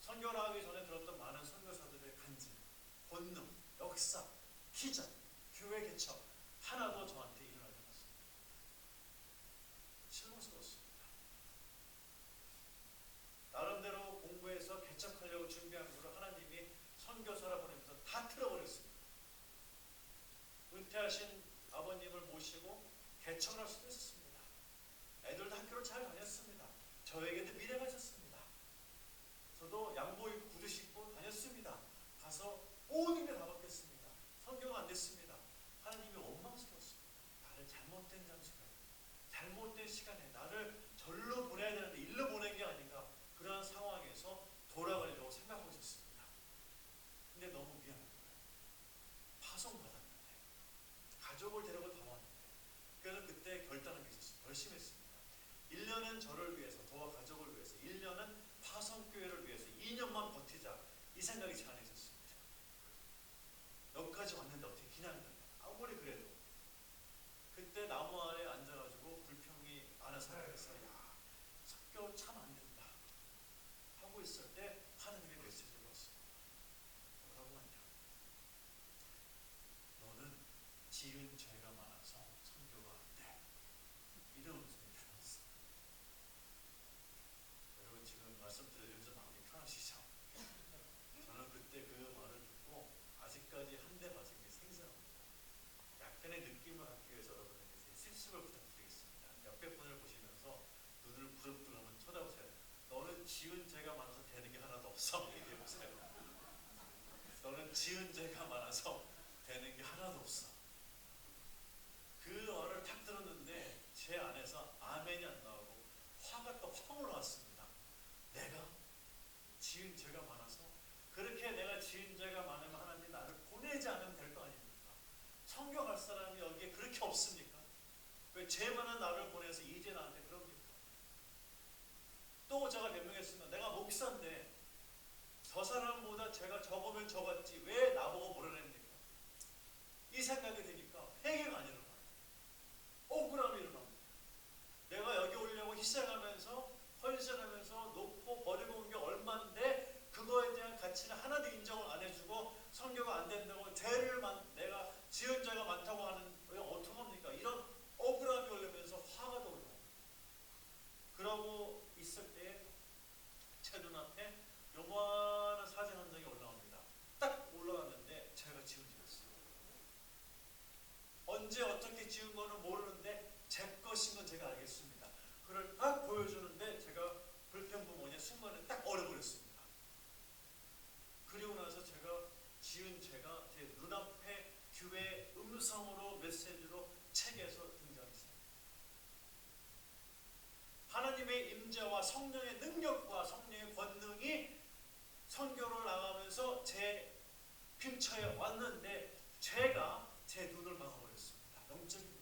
선교를 하기 전에 들었던 많은 선교사들의 간증, 본능, 역사, 기적, 교회 개척 하나도 저한테 일어나지 않았습니다. 실망스러웠습니다. 나름대로 공부해서 개척하려고 준비한 거를 하나님이 선교사라 보내면서 다 틀어버렸습니다. 은퇴하신 아버님을 모시고 개척을 할 수도 있었습니다. 애들도 학교를 잘 다녔습니다. 저에게도 미래가 있었습니다. 저도 양복 입고 구두 신고 다녔습니다. 가서 모든 게 다 바뀌었습니다. 선교가 안 됐습니다. 하나님이 원망스러웠습니다. 나를 잘못된 장소에, 잘못된 시간에 나를 절로 보내야 되는데 일로 보낸 게 아닌가, 그러한 상황에서 돌아가려고 생각하고 있었습니다. 근데 너무 미안한 거예요. 파송받았는데 가족을 데리고 다 왔는데. 그래서 그때 결단한 게 있었어요. 결심했습니다. 1년은 저를 위해서, 저와 가족을 위해서, 1년은 파송교회를 위해서 2년만 버티자, 이 생각이 제 안에 있었습니다. 여기까지 왔는데 어떻게 기냐는 아무리 그래도. 그때 나무 아래 앉아가지고 불평이 많은 사람에서 야, 선교 참 안 된다 하고 있을 때 하나님의 메시지가 왔습니다. 뭐라고 하냐? 너는 지은 죄가 많아서 선교가 안 돼. 이런 음성이 들어왔습니다. 여러분 지금 말씀드리면서 마음이 편하시죠? 저는 그때 그 말을 듣고 아직까지 한 대 맞은 게 생생합니다. 약간의 느낌을 갖기 위해서 여러분에게 실습을 부탁드리겠습니다. 옆에 분을 보시면서 눈을 부릅뜨고 한번 쳐다보세요. 너는 지은 죄가 많아서 되는 게 하나도 없어. 얘기해보세요. 너는 지은 죄가 많아서 되는 게 하나도 없어. 그 말을 탁 들었는데 제 안에서 아멘이 안 나오고 화가 또 확 올라왔습니다. 내가 지은 죄가 많아서, 그렇게 내가 지은 죄가 많으면 하나님 나를 보내지 않으면 될 거 아닙니까? 선교 갈 사람이 여기에 그렇게 없습니까? 왜 죄 많은 나를 보내서 이제 나한테 그럽니까? 또 제가 변명했으면 내가 목사인데 저 사람보다 제가 적으면 적었지 왜 나보고 몰아냅니까? 이 생각이 드니까 회개가 안 일어나요. 억울함이 일어납니다. 내가 여기 오려고 희생하면서 헌신하면서 놓고 버리고 온 게 얼마인데 그거에 대한 가치는 하나도 인정을 안 해주고 선교가 안 된다고 내가 지은 죄가 많다고 하는 어떡합니까? 이런 억울함이 올라오면서 화가 더 올라옵니다. 그러고 있을 때 제 눈앞에 요만한 사진 한 장이 올라옵니다. 딱 올라왔는데 제가 지은 죄였어요. 언제 어떻게 지은 거는 모르는데 제 것인 건 제가 알겠습니다. 그걸 딱 보여주는데 제가 불평부모의 순간에 딱 얼어버렸습니다. 그리고 나서 제가 지은 죄가 제 눈앞에 교회 음성으로 메시지로 책에서 등장했습니다. 하나님의 임재와 성령의 능력과 성령의 권능이 선교를 나가면서 제 근처에 왔는데 죄가 제 눈을 막아버렸습니다. 영적인 눈.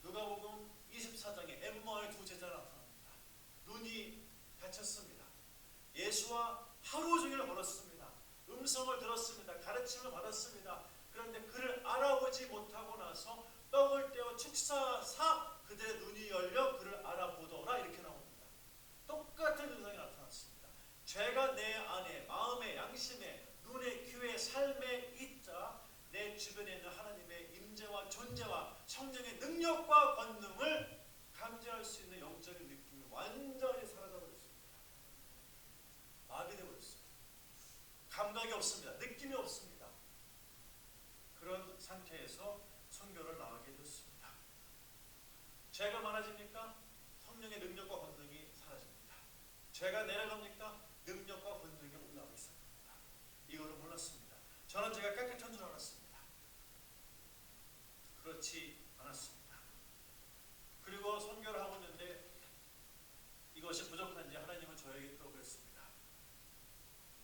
누가복음 24장에 엠마오의 두 제자가 나타납니다. 눈이 다쳤습니다. 예수와 하루 종일 걸었습니다. 음성을 들었습니다. 가르침을 받았습니다. 그런데 그를 알아보지 못하고 나서 떡을 떼어 축사사 그들의 눈이 열려 그를 알아보더라 이렇게 나옵니다. 똑같은 현상이 나타났습니다. 죄가 내 안에 마음에 양심에 눈에 귀에 삶에 있자 내 주변에 있는 하나님의 임재와 존재와 성령의 능력과 권능을 감지할 수 있는 영적인 느낌이 완전히 사라져버렸습니다. 마비되어버렸습니다. 감각이 없습니다. 느낌이 없습니다. 그런 상태에서 선교를 나가게 됐습니다. 죄가 많아집니까? 성령의 능력과 권능이 사라집니다. 죄가 내려갑니까? 능력과 권능이 올라가기 시작합니다. 이거를 몰랐습니다. 저는 제가 깨끗한 줄 알았습니다. 그렇지 않았습니다. 그리고 선교를 하고 있는데 이것이 부족한지 하나님은 저에게 또 그랬습니다.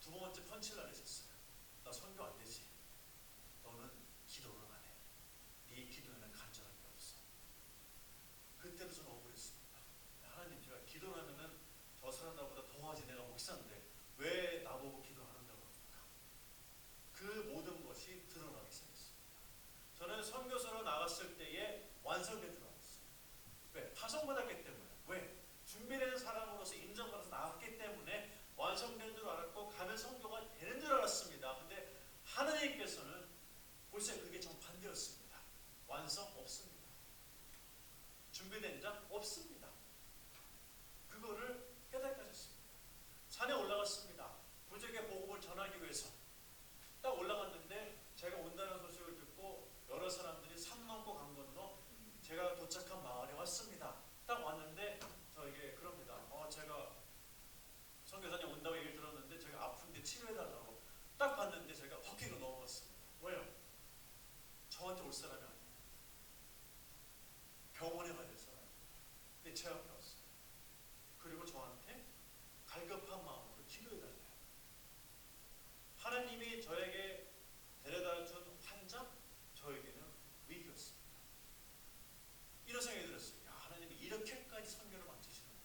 두 번째 펀치를 내셨어요. 나 선교 안 되지. 너는 기도를 안 해. 네 기도에는 간절한 게 없어. 그때도 저는 억울했습니다. 하나님, 제가 기도를 하면은 저 사람 나보다 더 하지. 내가 목사인데 왜 나보고 기도 안 한다고 합니까? 그 모든 것이 드러나기 시작했습니다. 저는 선교사로 나갔을 때에 완성된 줄 알았어요. 왜? 파송받았기 때문에. 왜? 준비된 사람으로서 인정받아서 나왔기 때문에 완성된 줄 알았고 가면 선교가 되는 줄 알았습니다. 근데 하나님께서는 벌써 그게 정반대였습니다. 완성 없습니다. 준비된 자 없습니다. 그거를 깨닫게 하셨습니다. 산에 올라갔습니다. 부족의 복음을 전하기 위해서 딱 올라갔는데 제가 온다는 소식을 듣고 여러 사람들이 산 넘고 강 건너 제가 도착한 마을에 왔습니다. 딱 왔는데 저에게 그럽니다. 제가 선교사님 온다고 얘기를 들었는데 제가 아픈데 치료해달라고 딱 봤는데 제가 헛기가 넘어갔습니다. 왜요? 저한테 올 사람이 아니에요. 병원에 가야 될 사람이에요. 근데 제 앞에 왔어요. 그리고 저한테 갈급한 마음으로 기도해달래요. 하나님이 저에게 데려다 준 환자, 저에게는 위기였습니다. 이런 생각이 들었어요. 야, 하나님이 이렇게까지 선교를 만드시는구나.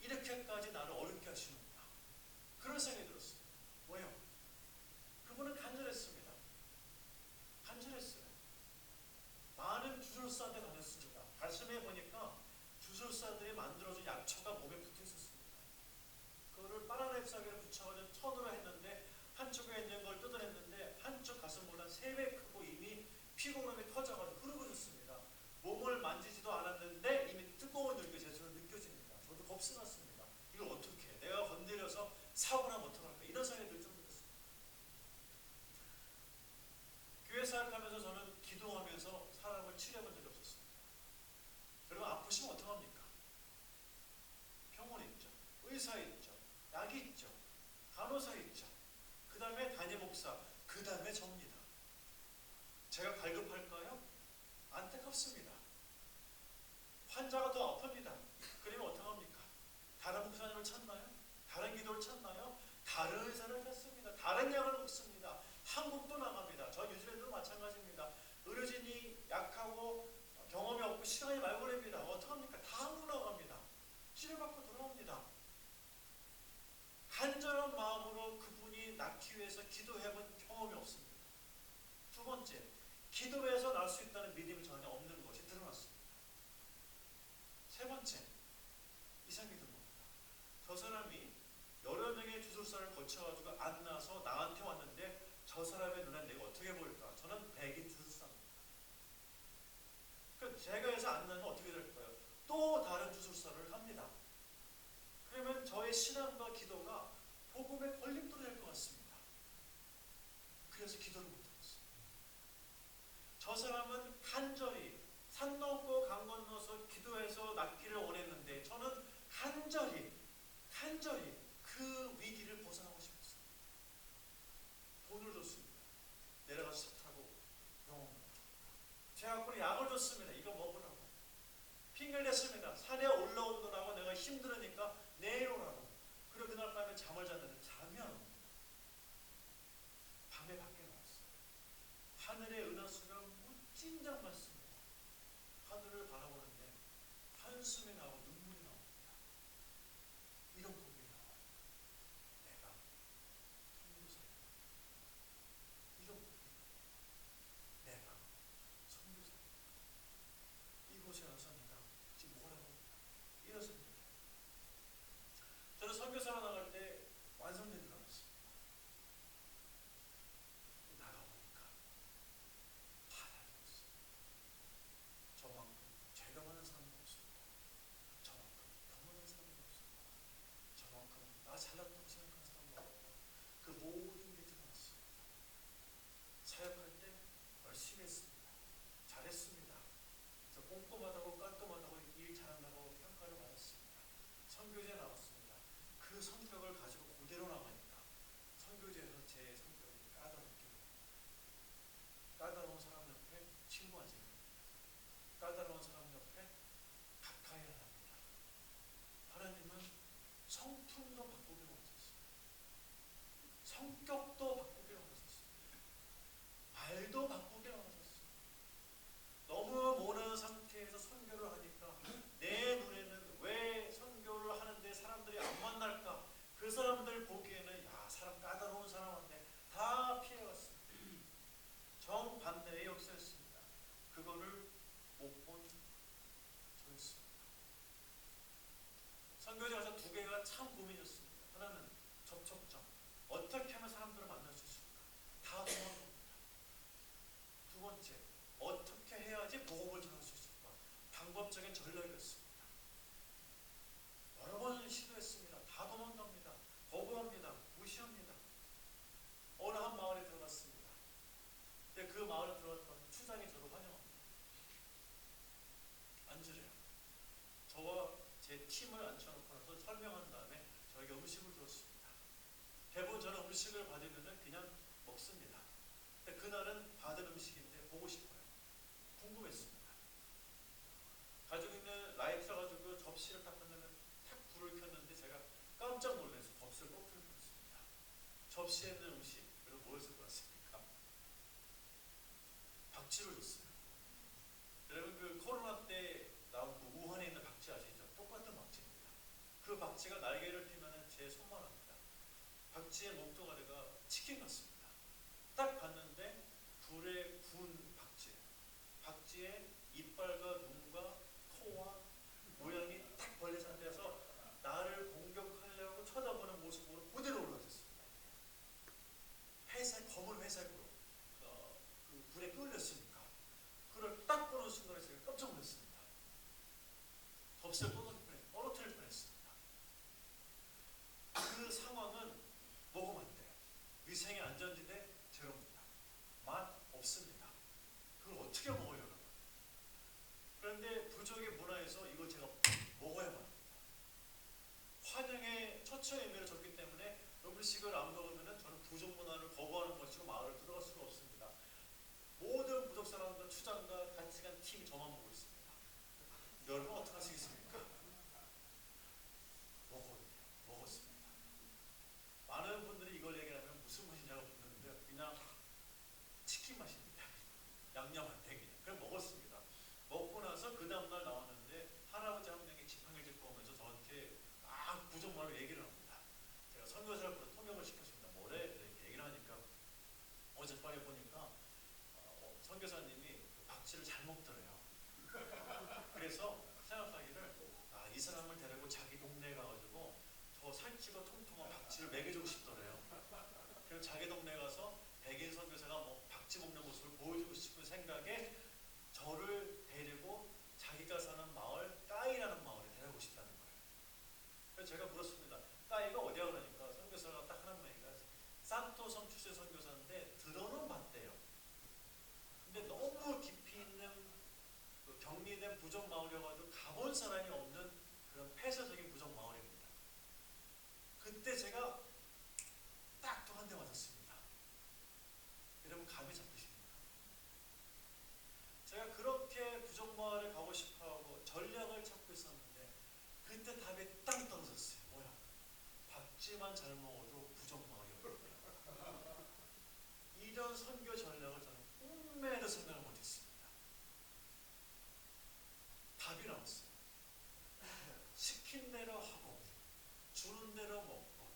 이렇게까지 나를 어렵게 하시는구나. 그런 생각이 들었어요. 왜요? 그분은 간절했습니다. 간절했어요. 많은 주술사한테 다녔습니다. 가슴에 보니까 주술사들이 만들어준 약초가 몸에 붙어 있었습니다. 그거를 빨아내 잎사귀를 붙여가지고 천으로 했는데 한쪽에 있는 걸 뜯어냈는데 한쪽 가슴보다 3배 크고 이미 피고름이 터져가지고 흐르고 있었습니다. 몸을 만지지도 않았는데 이미 뜨거운 열기가 제 손에 느껴집니다. 저도 겁스났습니다. 이걸 어떻게 해? 내가 건드려서 사고 나면 어떡할까? 이런 생각이 들 정도였습니다. 교회 사역하면서 저는 기도하면서 사람을 치료해본 적이 없었습니다. 그리고 아프시면 어떡합니까? 병원 있죠. 의사 있죠. 약이 있죠. 간호사 있죠. 그 다음에 담임 목사, 그 다음에 접니다. 제가 갈급할까요? 안타깝습니다. 환자가 더 아픕니다. 그러면 어떡합니까? 다른 목사님을 찾나요? 다른 기도를 찾나요? 다른 의사를 찾습니다. 다른 약을 먹습니다. 한국도 나갑니다. 저 뉴질랜드도 마찬가지입니다. 의료진이 약하고 경험이 없고 시간이 많이 걸립니다. 어떡합니까? 다 한국 나갑니다. 치료받고 돌아옵니다. 간절한 마음으로 그분이 낫기 위해서 기도해본 경험이 없습니다. 두 번째, 기도해서 날 수 있다는 믿음이 전혀 없는 것이 드러났습니다. 세 번째, 이상이 든 겁니다. 저 사람이 여러 명의 주술사를 거쳐가지고 안 나서 나한테 왔는데 저 사람의 눈엔 내가 어떻게 보일까? 저는 백인 주술사입니다. 그러니까 제가 해서 안 나면 어떻게 될까요? 또 다른 주술사를 합니다. 그러면 저의 신앙과 기도가 복음의 걸림돌이 될 것 같습니다. 그래서 기도를 못하겠어요. 저 사람은 간절히 산 넘고 강 건너서 기도해서 낫기를 원했는데 저는 간절히 그 위기를 벗어나고 싶었어요. 돈을 줬습니다. 내려가서 차 타고 병원으로. 제가 앞으로 약을 줬습니다. 이거 먹으라고. 핑계를 냈습니다. 산에 올라오더라고 내가 힘들으니까 내일 오라고. 그리고 그날 밤에 잠을 잤는데 잠이 안 옵니다. 밤에 밖에 나왔어요. 하늘의 은하수가 무진장 많습니다. 하늘을 바라보는데 한숨이 나고 눈물이 나옵니다. 이런 고민이 나와요. 내가 선교사인가? 그 성격을 가지고 그대로 나가니까 선교제에서 제 성격이 까다롭게 까다로운 사람 옆에 친구하지 까다로운 사람 옆에 가까이 합니다. 하나님은 성품도 바꾸기로 하셨어요. 성격도 바꾸기로 하셨어요. 말도 바꾸기로 하셨어요. 너무 모는 상태에서 선교를 하니까 내 눈에는 왜 선교를 하는데 사람들이 안 만날까? 그 사람들 보기에는 야 사람 까다로운 사람한테 다 피해갔습니다. 정반대의 역사였습니다. 그거를 못 본 저였습니다. 선교제 가서 두 개가 참 고민이었습니다. 하나는 접촉점. 어떻게 하면 사람들을 만날 수 있을까? 다 도망갑니다. 두 번째, 어떻게 해야지 복음을 전할 수 있을까? 방법적인 전략이었습니다. 여러 번 시도했습니다. 다 도망갑니다. 거부합니다. 무시합니다. 어느 한 마을에 들어갔습니다. 근데 그 마을에 들어갔더니 추장이 저를 환영합니다. 앉으래요. 저와 제 팀을 앉혀놓고 나서 설명한 다음에 저에게 음식을 줬습니다. 대부분 저는 음식을 받으면 그냥 먹습니다. 근데 그날은 받은 음식인데 보고 싶어요. 궁금했습니다. 가지고 있는 라이터 가지고 접시를 딱 하면 탁 불을 켰는데 제가 깜짝 놀라서 접시를 꺼뜨려 버렸습니다. 접시에 있는 음식 그리고 뭐였을 것 같습니까? 박쥐를 줬어요. 여러분 그 코로나 때 나온 그 우한에 있는 박쥐 아시죠? 똑같은 박쥐입니다. 그 박쥐가 날개를 펴면 제 손만 합니다. 박쥐의 몸뚱아리가 치킨 같습니다. 딱 봤는데 불에 구운 박쥐. 박쥐의 이빨과 눈과 코와 모양이 딱 벌레 상태에서 나를 공격하려고 쳐다보는 모습으로 그대로 올라왔습니다. 회색, 검은 회색으로 그 불에 끌렸으니까 그걸 딱 보는 순간에 제가 깜짝 놀랐습니다. 접시를 떨어뜨릴 뻔했습니다. 그 상황은 먹으면 안 돼요. 위생의 안전지대 제로입니다. 맛 없습니다. 그걸 어떻게 먹어요, 여러분? 그런데 부족의 문화에서 이걸 제가 먹어야만 합니다. 환영의 처처의 의미를 줬기 때문에 음식을 안 먹으면 저는 부족 문화를 거부하는 것이고 마을을 들어갈 수가 없습니다. 모든 부족 사람들 추장과 같이 간 팀이 저만 보고 있습니다. 여러분 어떻게 하시겠습니까? 먹었습니다. 많은 분들이 이걸 얘기하면 무슨 맛이냐고 묻는데 그냥 치킨 맛입니다. 양념 안 되게 그냥 먹었습니다. 먹고 나서 그 다음날 나왔는데 할아버지 한 명이 지팡이를 짚고 오면서 저한테 막 부정말로 얘기를 합니다. 제가 선교사를 통역을 시켰습니다. 뭐래? 이렇게 얘기를 하니까 어젯밤에 보니까 선교사님이 그 박쥐를 잘 먹더래요. 그래서 생각하기를 이 사람을 데리고 자기 동네에 가가지고 저 살찌고 통통한 박쥐를 먹여주고 싶더래요. 그래서 자기 동네에 가서 백인 선교사가 뭐 박쥐 먹는 모습을 보여주고 싶은 생각에 저를 데리고 자기가 사는 마을 까이라는 마을에 데려가고 싶다는 거예요. 그래서 제가 물었습니다. 까이가 어디야? 그러니까 선교사가 딱 하는 말이가 산토성 출신 선교사인데 들어는 봤대요. 근데 너무 깊이 있는 그 격리된 부족 마을이어가지고 가본 사람이 없는 그런 폐쇄적인 부족 마을입니다. 그때 제가 딱 또 한 대 맞았습니다. 여러분 감이 잡히십니까? 제가 그렇게 부족 마을에 가고 싶어하고 전략을 찾고 있었는데 그때 답이 딱 떨어졌어요. 뭐야? 박쥐만 잘 먹어도 부족 마을이었거든요. 이런 선교 전략을 저는 꿈에도 생각을 못했습니다. 답이 나왔어요. 시킨 대로 하고 주는 대로 먹고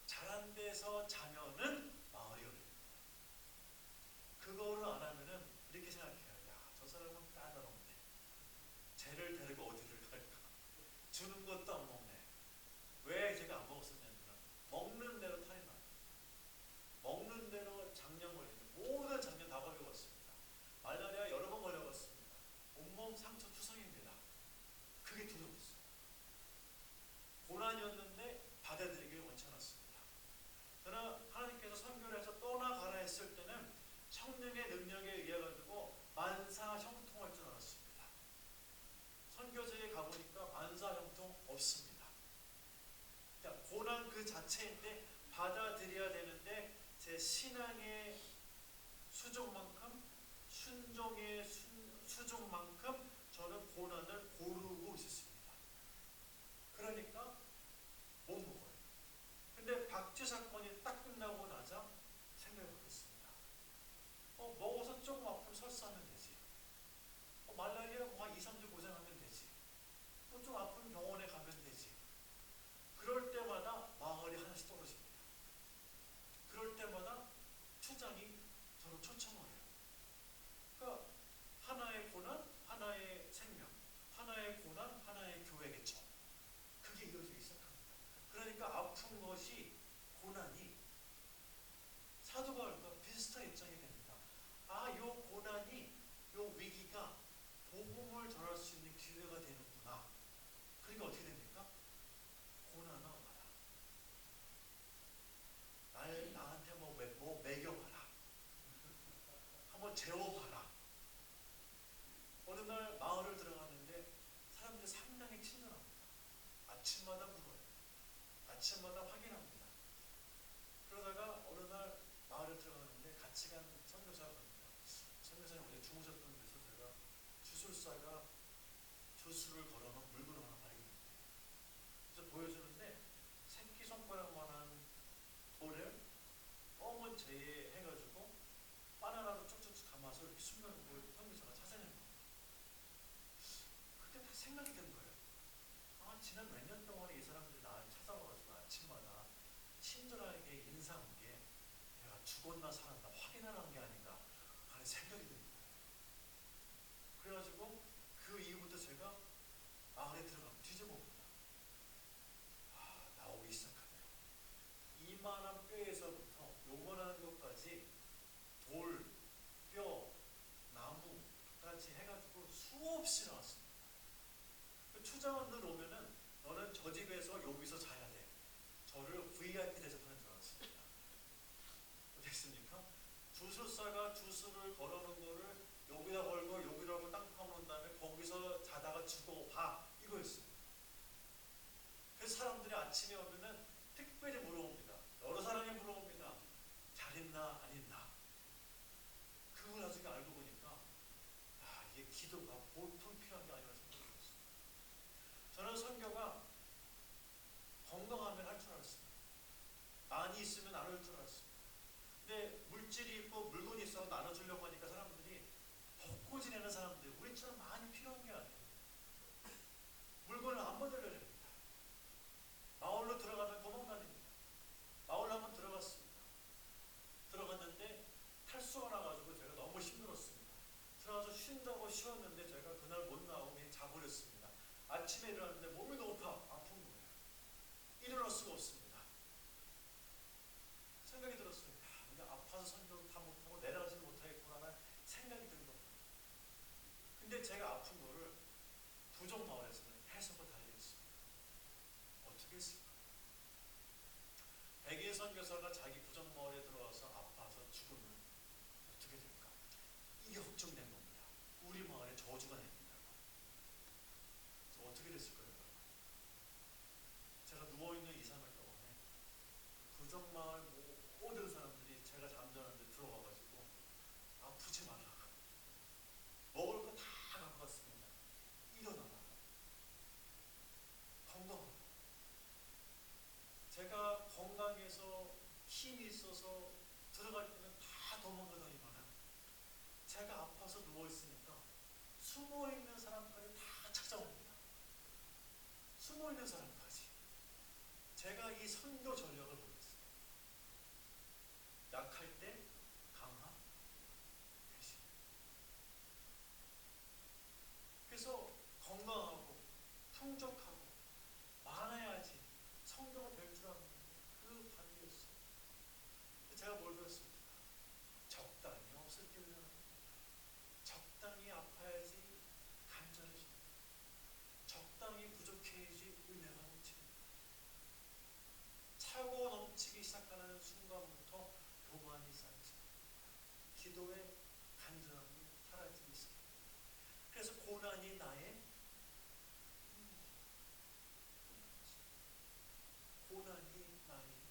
잘한 데서 자면은 마을이 열립니다. 그거를 안 하면은 이렇게 생각해요. 야, 저 사람은 까다롭네. 쟤를 데리고 어디를 갈까? 주는 것도 안 먹네. 왜 제가 안 먹었었냐면 먹는 대로 탈이 나요. 먹는 대로 장염 걸리는 모든 장염 다 걸려갔습니다. 말라리아 여러 번 걸려갔습니다. 온몸 상처 투성입니다. 그게 두려웠어요. 고난이었는데 받아들이기를 원치 않았습니다. 저는 하나님께서 선교를 해서 떠나가라 했을 때는 성령의 능력에 의해 가지고 만사 형통할 줄 알았습니다. 선교지에 가보니까 만사 형통 없습니다. 고난 자체인데 받아들여야 되는데 제 신앙의 수종만큼 순종의 수종만큼 저는 고난을 고르고 있었습니다. 그러니까 못 먹어요. 근데 박쥐 사건이 딱 끝나고 나자 생각을 바꿨습니다. 먹어서 조금 아프면 설사하면 되지. 말라리아 뭐 한 2, 3주 고생하면 되지. 좀 아프면 병원에 가면 되지. 그럴 때마다 마을이 하나씩 떨어집니다. 그럴 때마다 추장이 저를 초청을 해요. 그러니까 하나의 고난, 하나의 생명, 하나의 고난, 하나의 교회겠죠. 그게 이어지기 시작합니다. 그러니까 아픈 것이 고난이 사도 바울과 비슷한 입장이 됩니다. 요 고난이, 요 위기가 복음을 전할 수 있는 기회가 되는구나. 그러니까 어떻게 됩니까? 고난아 와라. 나한테 뭐 먹여봐라. 한번 재워봐라. 어느 날 마을을 들어가는데 사람들이 상당히 친절합니다. 아침마다 물어요. 아침마다 확인합니다. 그러다가 어느 날 마을을 들어가는데 같이 간 선교사가 갑니다. 선교사님 어제 주무셨던 데서 제가 주술사가 주술을 걸어놓은 물건을 하나 발견했대요. 그래서 보여주는데 새끼손가락만한 돌을 검은 재에 해가지고 바나나로 쭉쭉쭉 감아서 이렇게 숨겨놓은 걸 선교사가 찾아낸 겁니다. 그때 다 생각이 든 거예요. 지난 몇 년 동안에 이 사람들이 나를 찾아와가지고 아침마다 친절하게 인사한 게 내가 죽었나 살았나 확인하는 게 아닌가 하는 생각이 듭니다. 그래가지고 그 이후부터 제가 마을에 들어가면 뒤져봅니다. 나오기 시작하네요. 이만한 뼈에서부터 요만한 것까지 돌, 뼈, 나무까지 해가지고 수없이 나왔습니다. 그 추장원들 오면은 너는 저 집에서 여기서 자야 돼. 저를 VIP 대접하는 줄 알았습니다. 됐습니까? 주술사가 주술을 걸어놓은 거를 여기다 걸고 여기다 걸고 땅 파놓은 다음에 거기서 자다가 죽어봐. 이거였습니다. 그래서 사람들이 아침에 오면은 특별히 물어봅니다. 여러 사람이 물어봅니다. 잘 있나 안 있나. 그걸 나중에 알고 보니까 이게 기도가 보통 필요한 게 아니라 생각이 들었습니다. 저는 선교가 건강하면 할 줄 알았습니다. 많이 있으면 나눌 줄 알았습니다. 근데 물질이 있고 물건이 있어서 나눠주려고 하니까 사람들이 벗고 지내는 사람들, 우리처럼 많이 필요한 게 아니에요. 물건을 안 받으려고 합니다. 마을로 들어가면 도망다닙니다. 마을 한번 들어갔습니다. 들어갔는데 탈수가 나가지고 제가 너무 힘들었습니다. 들어가서 쉰다고 쉬었는데 제가 그날 못 나오고 그냥 자버렸습니다. 아침에 일어났는데 몸이 너무 아픈 거예요. 일어날 수가 없습니다. 생각이 들었어요. 내가 아파서 선교를 다 못하고 내려가지는 못하겠구나 생각이 든 겁니다. 근데 제가 아픈 거를 부족마을에서는 해석을 달리했습니다. 어떻게 했을까? 백인 선교사가 자기 부족마을에 들어와서 아파서 죽으면 어떻게 될까? 이게 걱정된 겁니다. 우리 마을에 저주가 내린다고. 그래서 어떻게 됐을까요? 제가 누워있는 2, 3일 동안에 부족마을 모든 사람들이 제가 잠자는데 들어와가지고 아프지 말라고 먹을 거 다 갖고 갔습니다. 일어나라. 건강하라. 제가 건강해서 힘이 있어서 들어갈 때는 다 도망가다니만은 제가 아파서 누워있으니까 숨어있는 사람까지 다 찾아옵니다. 숨어있는 사람까지. 제가 이 선교 전략을 보였어요. 약할 때 강하, 대신. 그래서 건강하고 풍족하고 많아야지 성도가 될 줄 알았는데 그 반대였어요. 제가 뭘 배웠습니까? 적당히 없을 때 은혜합니다. 적당히 아파야지 간절해집니다. 적당히 부족해야지 은혜가 넘칩니다. 차고 넘치기 시작하는 순간부터 교만이 쌓이기 시작합니다. 기도의 간절함이 사라지기 시작합니다. 그래서 고난이 나의 힘이 되는 것입니다. 고난이 나의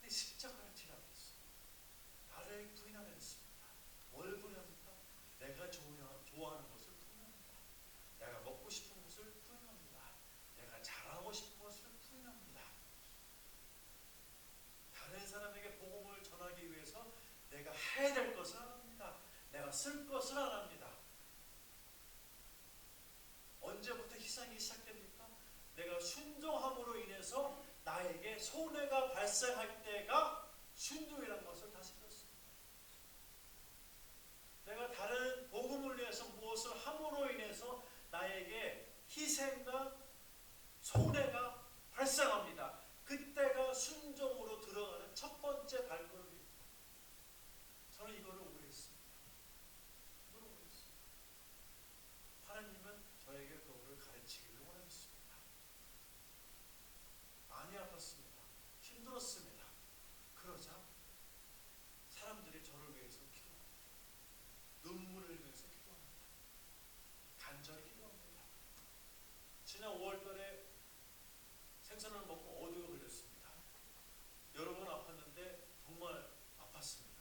그 십자가를 지라고 했어요. 나를 부인하라 했습니다. 뭘 부인합니까? 내가 좋아하는 것을 부인합니다. 내가 먹고 싶은 것을 부인합니다. 내가 잘하고 싶은 것을 부인합니다. 다른 사람에게 복음을 전하기 위해서 내가 해야 될 것을 안 합니다. 내가 쓸 것을 안 합니다. 언제부터 희생이 시작됩니까? 내가 순종함으로 인해서 나에게 손해가 발생할 때가 순종이라는 것을 다시 배웠습니다. 내가 다른 복음을 위해서 무엇을 함으로 인해서 나에게 희생과 손해가 발생합니다. 그때가 순종으로 들어가는 첫 번째 발걸음입니다. 저는 이거를 오해했습니다. 하나님은 저에게 그거를 가르치기를 원하셨습니다. 많이 아팠습니다. 힘들었습니다. 그러자 사람들이 저를 위해서 기도합니다. 눈물을 흘리면서 기도합니다. 간절히 기도합니다. 지난 5월달에 생선을 먹고 어두에 걸렸습니다. 여러 번 아팠는데 정말 아팠습니다.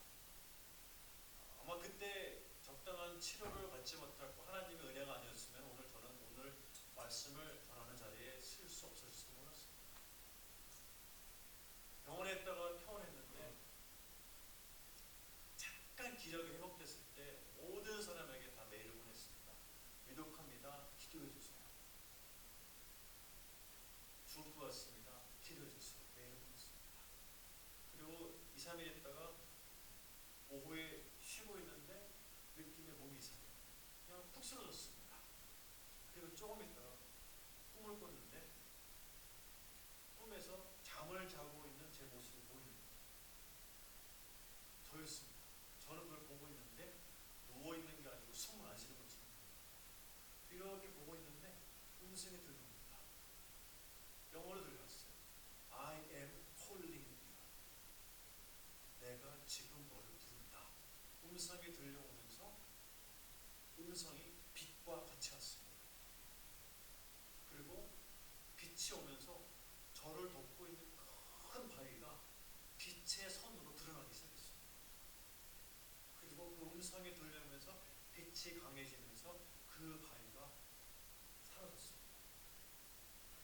아마 그때 적당한 치료를 받지 못했고 하나님의 은혜가 아니었으면 오늘 저는 오늘 말씀을 전하는 자리에 쓸 수 없었을지도 몰랐습니다. 병원에 있다가 퇴원했는데 잠깐 기력이 회복됐을 때 모든 사람에게 다 메일을 보냈습니다. 위독합니다. 기도해 주세요. 죽을 것 같습니다. 기도해 주세요. 메일을 보냈습니다. 그리고 2, 3일 있다가 오후에 쉬고 있는데 느낌에 몸이 이상해요. 그냥 푹 쓰러졌습니다. 그리고 조금 있다가 꿈을 꿨는데 꿈에서 잠을 자고 있는 제 모습이 보입니다. 저였습니다. 저는 그걸 보고 있는데 누워있는 게 아니고 숨을 안 쉬는 것처럼 이렇게 보고 있는데 음성이 들려옵니다. 영어로 들려왔어요. I am calling you. 내가 지금 너를 부른다. 음성이 들려오면서 음성이 빛과 같이 왔습니다. 그리고 빛이 오면서 저를 덮고 있는 큰 바위가 빛의 선으로 드러나기 시작했습니다. 그리고 그 음성이 들려오면서 빛이 강해지면서 그 바위가 사라졌습니다.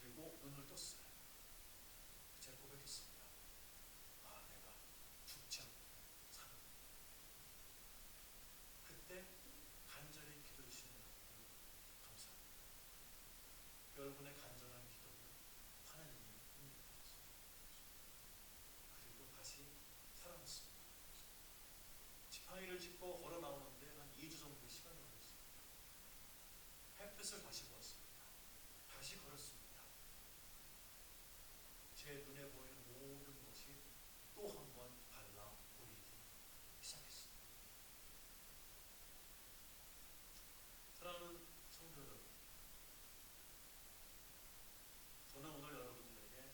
그리고 눈을 떴어요. 제가 고백했습니다. 아, 내가 죽지 않고 살았다. 그때 간절히 기도해 주신 여러분들 감사합니다. 여러분의 간절한 기도를 하나님이 응답하셨습니다. 그리고 다시 살아났습니다. 지팡이를 짚고 걸어 나오는데 한 2주 정도의 시간이 걸렸습니다. 햇빛을 다시 보았습니다. 다시 걸었습니다. 제 눈에 보이는 모든 것이 또 한 번 달라 보이기 시작했습니다. 사랑하는 성도 여러분, 저는 오늘 여러분들에게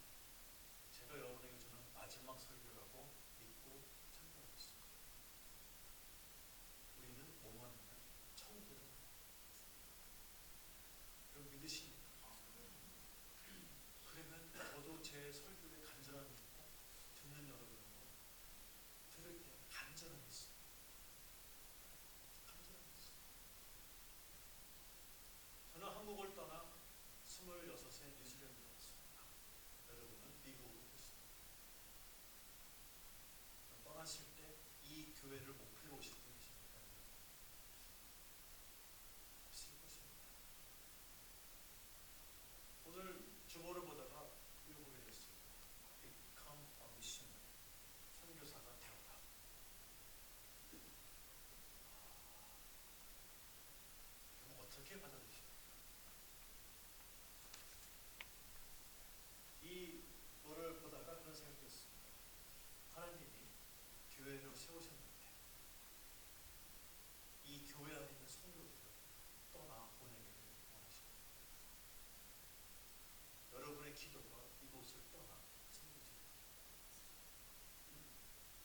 제가 여러분에게 주는 마지막 설교라고 믿고 설교하고 있습니다. 우리는 못 만나면 천국으로 여러분 믿으십니까? 그러면 저도 제 설교에 간절함이 있고 듣는 여러분도 들을 때 간절함이 있습니다. 간절함이 있습니다. 저는 한국을 떠나 26세 뉴질랜드로 왔습니다. 여러분은 미국으로 오셨습니다. 떠나실 때 이 교회를 목표로 오실 분 계십니까? 없을 것입니다. 오늘 주보를 보다가 이거 보게 됐습니다. Become a missionary. 선교사가 되어라. 그럼 어떻게 받아들이십니까? 이 뭐를 보다가 그런 생각이 들었습니다. 하나님이 교회를 세우셨는데 이 교회 안에 있는 성도들을 떠나 보내기를 원하십니다. 여러분의 기도가 이곳을 떠나 섬기지를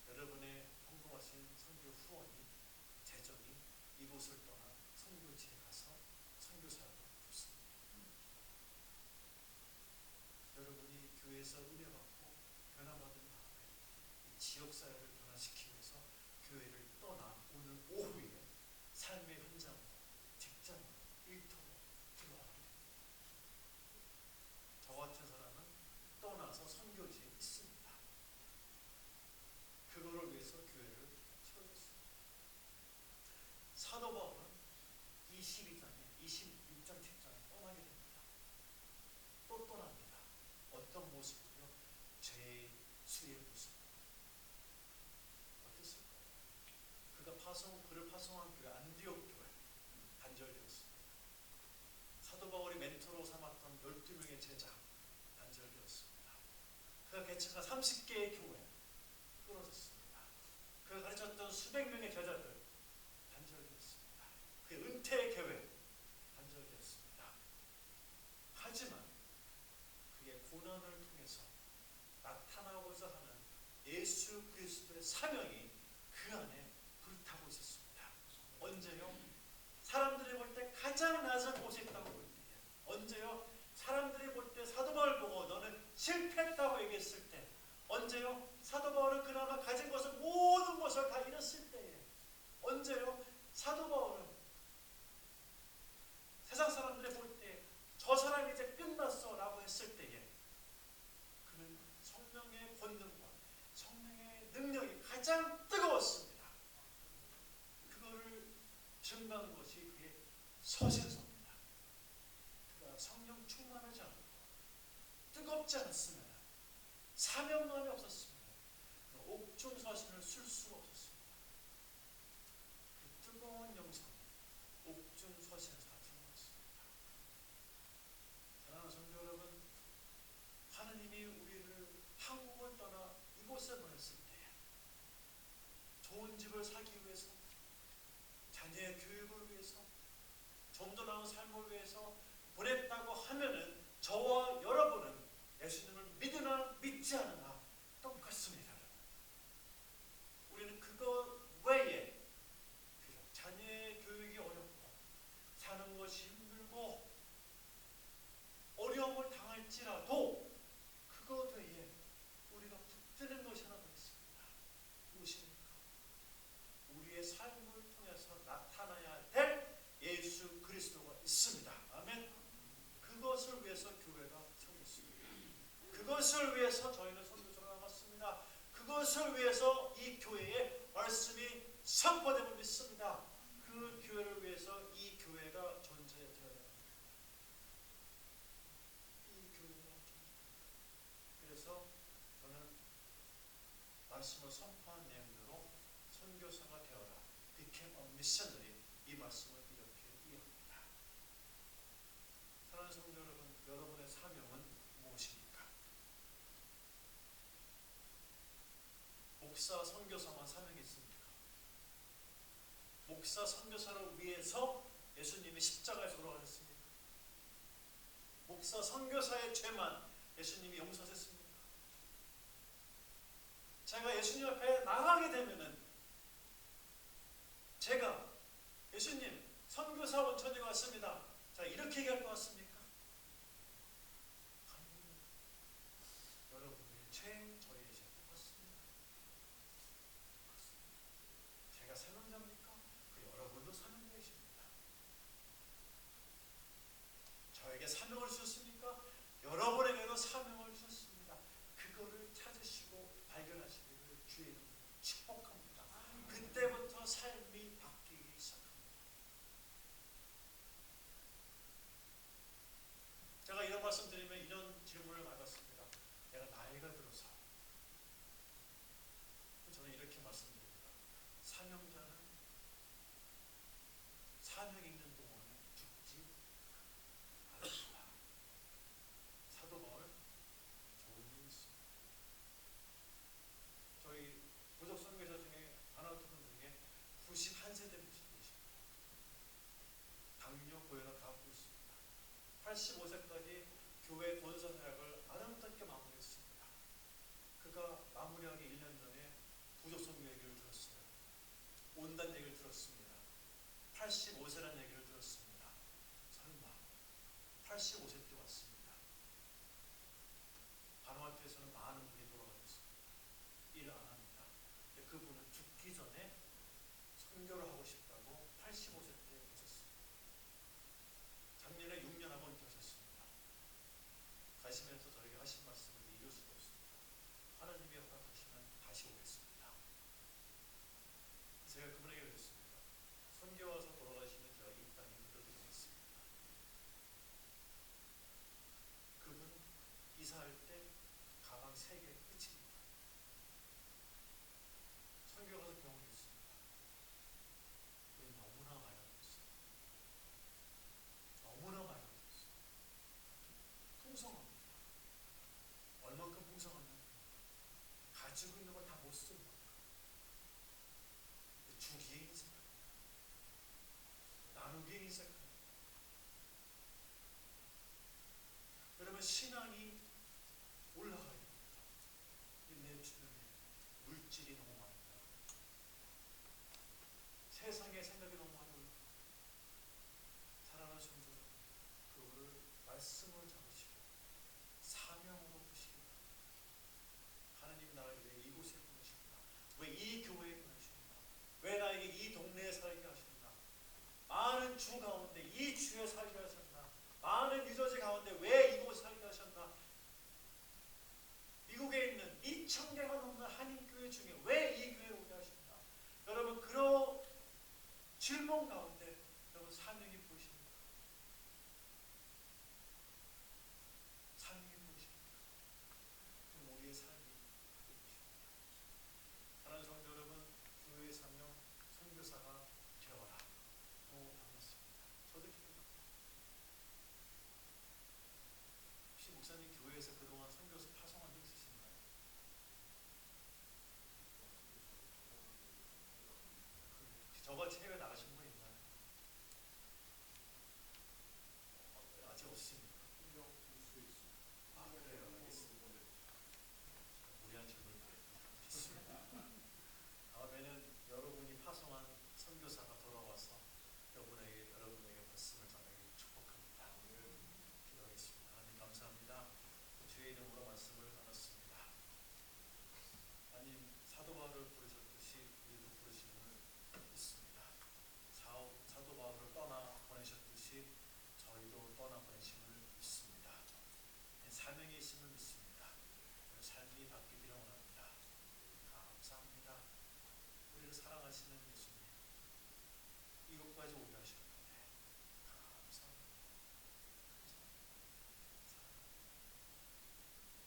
여러분의 헌금하신 선교 후원이 재정이 이곳을 떠나 선교지에 가서 선교사역을 돕습니다. 여러분이 교회에서 은혜 받고 변화받은 다음에 지역사회를 변화시키기 위해서 교회를 떠나 오늘 오후에 삶의 현장으로, 직장으로, 일터로 들어가게 됩니다. 저 같은 사람은 떠나서 선교지에 있습니다. 그거를 위해서 교회를 세워졌습니다. 사도 바울은 22장에 26장 7장에 떠나게 됩니다. 또 떠납니다. 어떤 모습으로요? 죄의 수의 모습. 어땠을까요? 그를 파송한 교회 안디옥 교회 단절되었습니다. 사도 바울이 멘토로 삼았던 12명의 제자 단절되었습니다. 그가 개척한 30개의 교회 끊어졌습니다. 그가 가르쳤던 수백 명의 제자들 단절되었습니다. 그의 은퇴의 교회 단절되었습니다. 하지만 그의 고난을 통해서 나타나고자 하는 예수 그리스도의 사명이 그 안에 불타고 있었습니다. 언제요? 사람들이 볼 때 가장 낮은 곳에 있다고 볼 때에, 언제요? 사람들이 볼 때 사도 바울을 보고 너는 실패했다고 얘기했을 때, 언제요? 사도 바울은 그나마 가진 것을 모든 것을 다 잃었을 때에, 언제요? 사도 바울은 세상 사람들이 볼 때 저 사람이 이제 끝났어 라고 했을 때에 그는 성령의 권능과 성령의 능력이 가장 뜨거웠습니다. 그거를 증거한 것이 그의 서신서입니다. 그가 성령 충만하지 않고 뜨겁지 않았으면, 사명감이 없었으면 그 옥중 서신을 쓸 수가 없었습니다. 그 뜨거운 영성이 옥중 서신에 다 드러났습니다. 사랑하는 성도 여러분, 하느님이 우리를 한국을 떠나 이곳에 보냈을 때 좋은 집을 사기 위해서, 자녀의 교육을 위해서, 좀 더 나은 삶을 위해서 보냈다고 하면은 저와 여러분은 예수님을 믿으나 믿지 않으나 똑같습니다. 우리는 그것 외에 자녀의 교육이 어렵고 사는 것이 힘들고 어려움을 당할지라도 그것 외에 우리가 붙드는 것이 하나 더 있습니다. 무엇입니까? 우리의 삶을 통해서 나타나야 될 예수 그리스도가 있습니다. 아멘. 그것을 위해서 교회가 세워졌습니다. 그것을 위해서 저희는 선교사로 나갔습니다. 그것을 위해서 이 교회에 말씀이 선포됨을 믿습니다. 그 교회를 위해서 이 교회가 존재되어야 합니다. 이 교회가 존재합니다. 그래서 저는 말씀을 선포한 내용대로 선교사가 되어라, became a missionary, 이 말씀을 이렇게 이해합니다. 사랑하는 성도 여러분, 여러분의 사명은 무엇입니까? 목사, 선교사만 사명이 있습니까? 목사, 선교사를 위해서 예수님이 십자가에서 돌아가셨습니까? 목사, 선교사의 죄만 예수님이 용서하셨습니까? 제가 예수님 앞에 나가게 되면은 제가 예수님, 선교사 원천에 왔습니다. 자, 이렇게 얘기할 것 같습니까? 아닙니다. 여러분의 죄, 저희의 죄 똑같습니다. 제가 사명자입니까? 그 여러분도 사명자이십니다. 저에게 사명을 주셨습니까? 여러분에게도 사명을 주셨습니다. 그거를 찾으시고 발견하시기를 주의 이름으로 축복합니다. 그때부터 삶이 바뀌기 시작합니다. 제가 이런 말씀 드리면 이런 질문을 많이 받습니다. 내가 나이가 들어서. 저는 이렇게 말씀드립니다. 사명자는 사명 있는 동안에 죽지 않는다. 사도 바울 좋은 일이 있습니다. 저희 부족 선교사 중에 아나토분 중에 91세대 분이 계십니다. 당뇨, 고혈압 다 갖고 있습니다. 85세까지 교회 본사 사역을 아름답게 마무리했습니다. 그가 마무리하기 1년 전에 부족 선교 얘기를 들었어요. 온다는 얘기를 들었습니다. 85세라는 얘기를 들었습니다. 설마 85세 때 왔습니다. 바누아투에서는 많은 분이 돌아가셨습니다. 일 안 합니다. 선교를 하고 싶다고 85세 때 오셨습니다. 작년에 6년 하고 이렇게 하셨습니다. 가시면서 저에게 하신 말씀을 잊을 수가 없습니다. 하나님이 허락하시면 다시 오겠습니다. 제가 그분에게 그랬습니다. 선교 와서 돌아가시면 제가 이 땅에 묻어드리겠습니다. 그분 이사할 때 가방 3개 끝입니다. 선교 가서 경험했습니다. 우리 너무나 많이 얻었어요. 너무나 많이 얻었어요. 풍성합니다. 얼만큼 풍성하냐면 가지고 있는 걸 다 못 쓴 만큼 주기에 인색합니다. 나누기에 인색합니다. 여러분 신앙이 올라가야 됩니다. 내 주변에 물질이 너무 많다. 세상의 생각이 너무 많이 올라가. 사랑하는 성도 여러분, 그거를 말씀으로 잡으시고 사명으로 보시기 바랍니다. 하나님이 나를 왜 이곳에 보내셨나? 왜 이 교회에 보내셨나? 왜 나에게 이 동네에 살게 하셨나? 많은 주 가운데 이 주에 살게 하셨나? 많은 유저지 가운데 왜 이곳에 살게 하셨나? 미국에 있는 2,000개가 넘는 한인교회 중에 왜 이 교회에 오게 하셨나? 여러분 그런 질문 가운데 여러분 사명이 보이십니까? 사명이 보이십니까? 그럼 우리의 삶이 바뀌고 싶습니다. 사랑하는 성도 여러분, 교회의 사명, 선교사가 되어라. 반갑습니다. 저도 기쁩니다. 혹시 목사님 교회에서 그동안 선교사 파송한 적 있으신가요? 혹시 저같이 해외 나가신 분 있나요? 아직 없으십니까? 아 그래요. 알겠습니다. 무리한 질문을 드렸습니다. 다음에는 여러분이 파송한 선교사가 돌아와서 여러분에게 말씀을 전하기 축복합니다. 기도하겠습니다. 하나님 감사합니다. 주의 이름으로 말씀을 나눴습니다. 하나님 사도 바울을 부르셨듯이 우리도 부르심을 믿습니다. 사도 바울을 떠나 보내셨듯이 저희도 떠나 보내심을 믿습니다. 사명이 있음을 믿습니다. 삶이 바뀌기를 원합니다. 감사합니다. 우리를 사랑하시는 예수님, 이곳까지 오게 하셨는데 감사합니다. 감사합니다. 사랑합니다.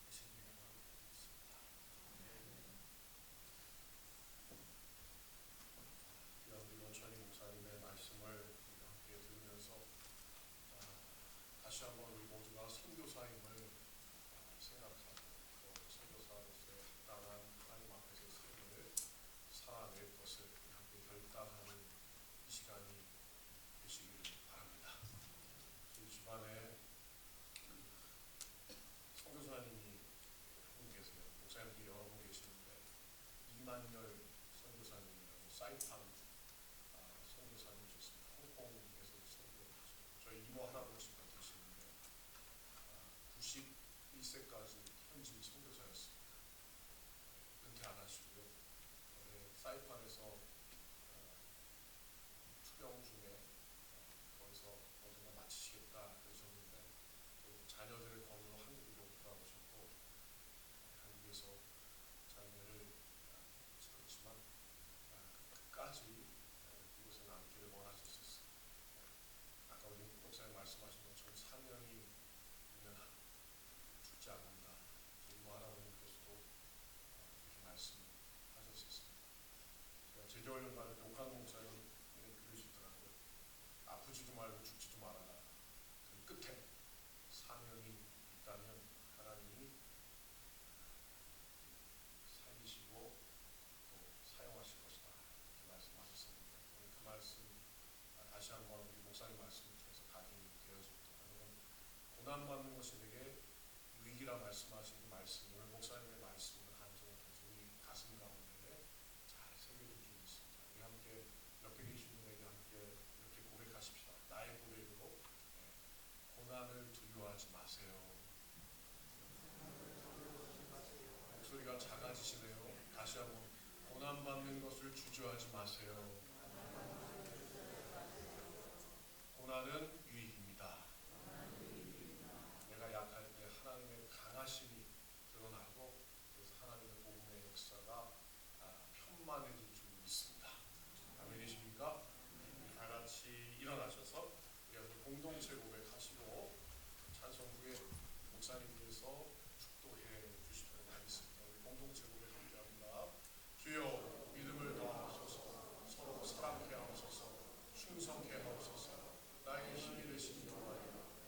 예수님의 이름으로 기도드렸습니다. 우리 원천희 목사님의 말씀을 우리 함께 들으면서 다시 한번 우리 모두가 선교사임을 생각하고 또 선교사로서의 적당한 하나님 앞에서 삶을 살아낼 것을 우리 함께 결단하는 이 시간이 되시기를 바랍니다. 저희 집안에 선교사님이 한 분 계세요. 목사님들이 여러 분 계시는데 이만열 선교사님이라고 사이판 선교사님이셨습니다. 홍콩에서 선교하셨고 저희 이모 할아버지가 되시는데 91세까지 현지 선교사였습니다. 은퇴 안 하시고요. 사이판에서 투병 중에 거기서 언젠가 마치시겠다 그러셨는데 결국 자녀들의 권유로 한국으로 돌아오셨고 한국에서 자녀를 그렇지만 끝까지 이곳에 남기를 원하셨었어요. 아까 우리 목사님 말씀하신 것처럼 사명이 있는 한 죽지 않는다. 이모 할아버님께서도 이렇게 말씀하셨었습니다. 제가 제자훈련 받을 때 옥한 목사님이 그러시더라고요. 아프지도 말고 죽지도 말아라. 그 끝에 사명이 있다면 하나님이 살리시고 또 사용하실 것이다. 이렇게 말씀하셨었는데 오늘 그 말씀 다시 한번 우리 목사님 말씀을 통해서 각인이 되어집니다. 여러분 고난받는 것이 되게 위기라 말씀하신 그 말씀 오늘 목사님의 말씀을 간증을 통해서 우리 가슴 가운데 잘 새겨질 줄 믿습니다. 우리 함께 옆에 계신 분에게 함께 이렇게 고백하십시다. 나의 고백으로 고난을 두려워하지 마세요. 목소리가 작아지시네요. 다시 한번 고난받는 것을 주저하지 마세요. 고난은 유익입니다. 내가 약할 때 하나님의 강하심이 드러나고 그래서 하나님의 복음의 역사가 편만해질 줄 믿습니다. 아멘이십니까? 다 같이 일어나셔서 우리 공동체 고백하시고 찬송 후에 목사님께서 축도해 주시도록 하겠습니다. 우리 공동체 고백 함께합니다. 주여 믿음을 더하소서, 서로 사랑케 하소서, 충성케 하옵소서. 나의 힘이 되신 여호와여,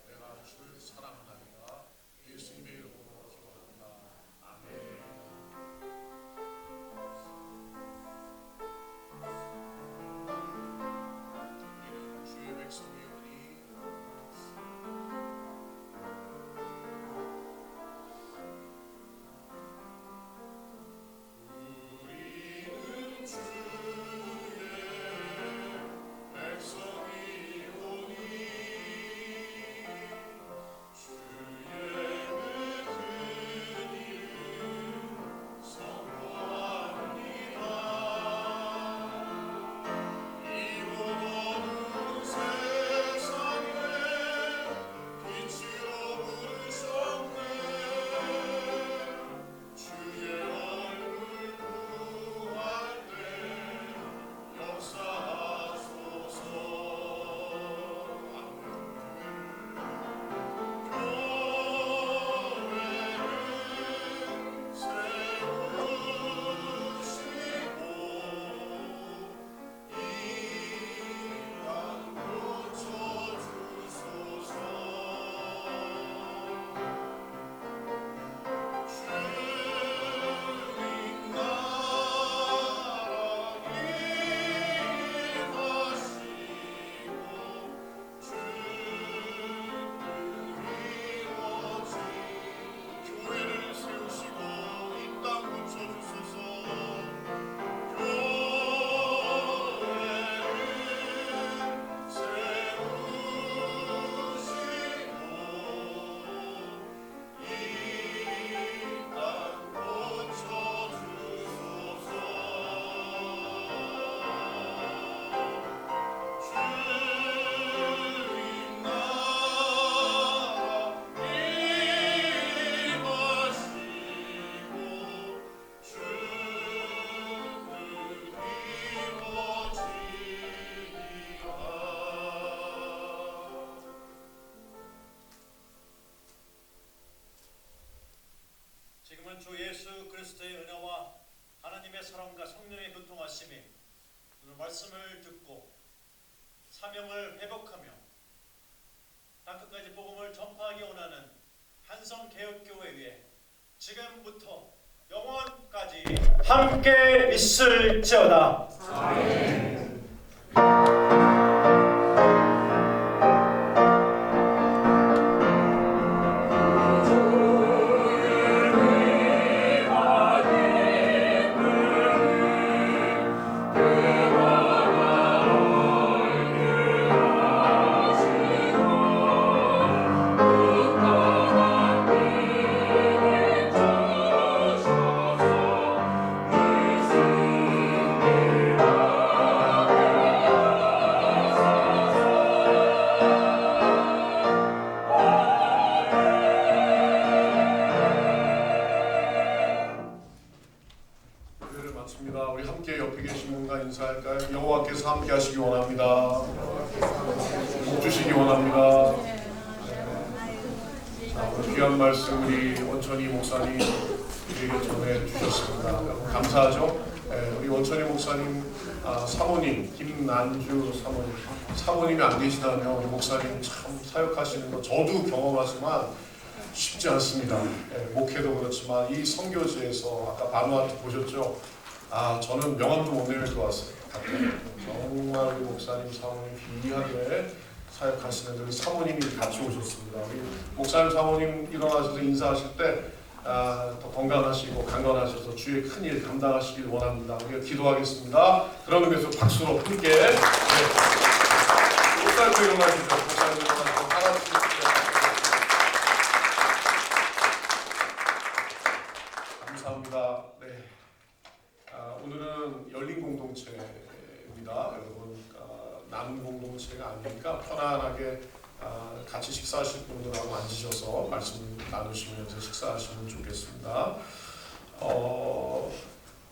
내가 주를 사랑하나이다. 예수님의 이름으로 기도합니다. 아멘. 우리는 주의 백성이오니 우리는 주의 백성이오니 주의 큰 이름 선포합니다. 이곳 어두운 세상에 빛으로 부르셨네. 주의 얼굴 구할 때 역사하소서. 교회를 세우시고 이땅 고쳐주소서. 주님 나라 임하시고 교회를 세우시고 이 땅 고쳐주소서. 교회를 세우시고 이 땅 고쳐주소서. 주님 나라 임하시고 지금은 주 예수 그리스도의 은혜와 하나님의 사랑과 성령의 교통하심이 오늘 말씀을 듣고 사명을 회복하며 땅끝까지 복음을 전파하기 원하는 한성개혁교회에 지금부터 영원까지 함께 있을지어다. 예배를 마칩니다. 우리 함께 옆에 계신 분과 인사할까요? 여호와께서 함께 하시기 원합니다. 복 주시기 원합니다. 자, 오늘 귀한 말씀 우리 원천이 목사님 우리에게 전해 주셨습니다. 감사하죠? 우리 원천이 목사님 사모님 김난주 사모님이 안 계시다면 우리 목사님 참 사역하시는 거 저도 경험하지만 쉽지 않습니다. 목회도 그렇지만 이 선교지에서 아까 바누아투 보셨죠? 저는 명함도 못 내밀 것 같아요. 정말 우리 목사님 사모님 귀하게 사역하시는 우리 사모님이 같이 오셨습니다. 우리 목사님 사모님 일어나셔서 인사하실 때 더 건강하시고 강건하셔서 주의 큰 일 감당하시길 원합니다. 우리가 기도하겠습니다. 그런 의미에서 박수로 함께 목사님도 일어나시죠. 목사님 일어나셔서 다 같이 감사합니다. 네. 오늘은 열린 공동체입니다. 여러분 나눔 공동체가 아니니까 편안하게 같이 식사하실 분들하고 앉으셔서 말씀 나누시면서 식사하시면 좋겠습니다.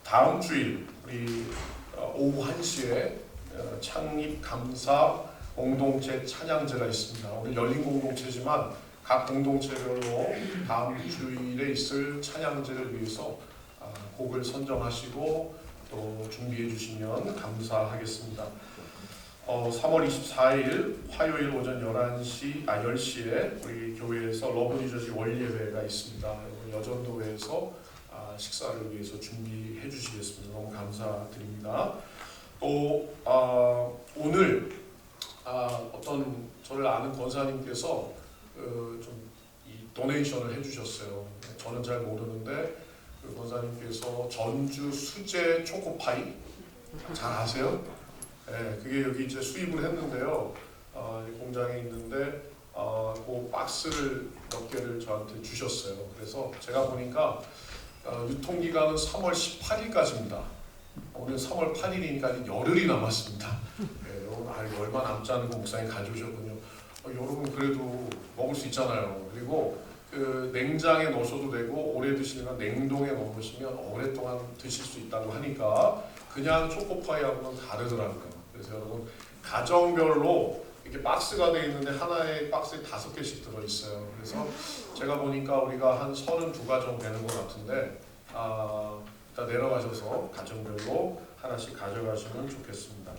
다음 주일 우리 오후 1시에 창립 감사 공동체 찬양제가 있습니다. 오늘 열린 공동체지만 각 공동체별로 다음 주일에 있을 찬양제를 위해서 곡을 선정하시고 또 준비해 주시면 감사하겠습니다. 3월 24일 화요일 오전 10시에 우리 교회에서 러브 뉴저지 월예배가 있습니다. 여전도회에서 식사를 위해서 준비해 주시겠습니다. 너무 감사드립니다. 또 오늘 어떤 저를 아는 권사님께서 좀 이 도네이션을 해주셨어요. 저는 잘 모르는데 그 권사님께서 전주 수제 초코파이 잘 아세요? 네, 그게 여기 이제 수입을 했는데요. 공장에 있는데 그 박스를 몇 개를 저한테 주셨어요. 그래서 제가 보니까 유통기간은 3월 18일까지입니다. 오늘 3월 8일이니까 열흘이 남았습니다. 네, 얼마 남지 않은 거 목사님 가져오셨군요. 여러분 그래도 먹을 수 있잖아요. 그리고 그 냉장에 넣으셔도 되고 오래 드시려면 냉동에 넣으시면 오랫동안 드실 수 있다고 하니까 그냥 초코파이하고는 다르더라고요. 그래서 여러분 가정별로 이렇게 박스가 되어 있는데 하나의 박스에 5개씩 들어있어요. 그래서 제가 보니까 우리가 한 32가정 되는 것 같은데 일단 내려가셔서 가정별로 하나씩 가져가시면 좋겠습니다.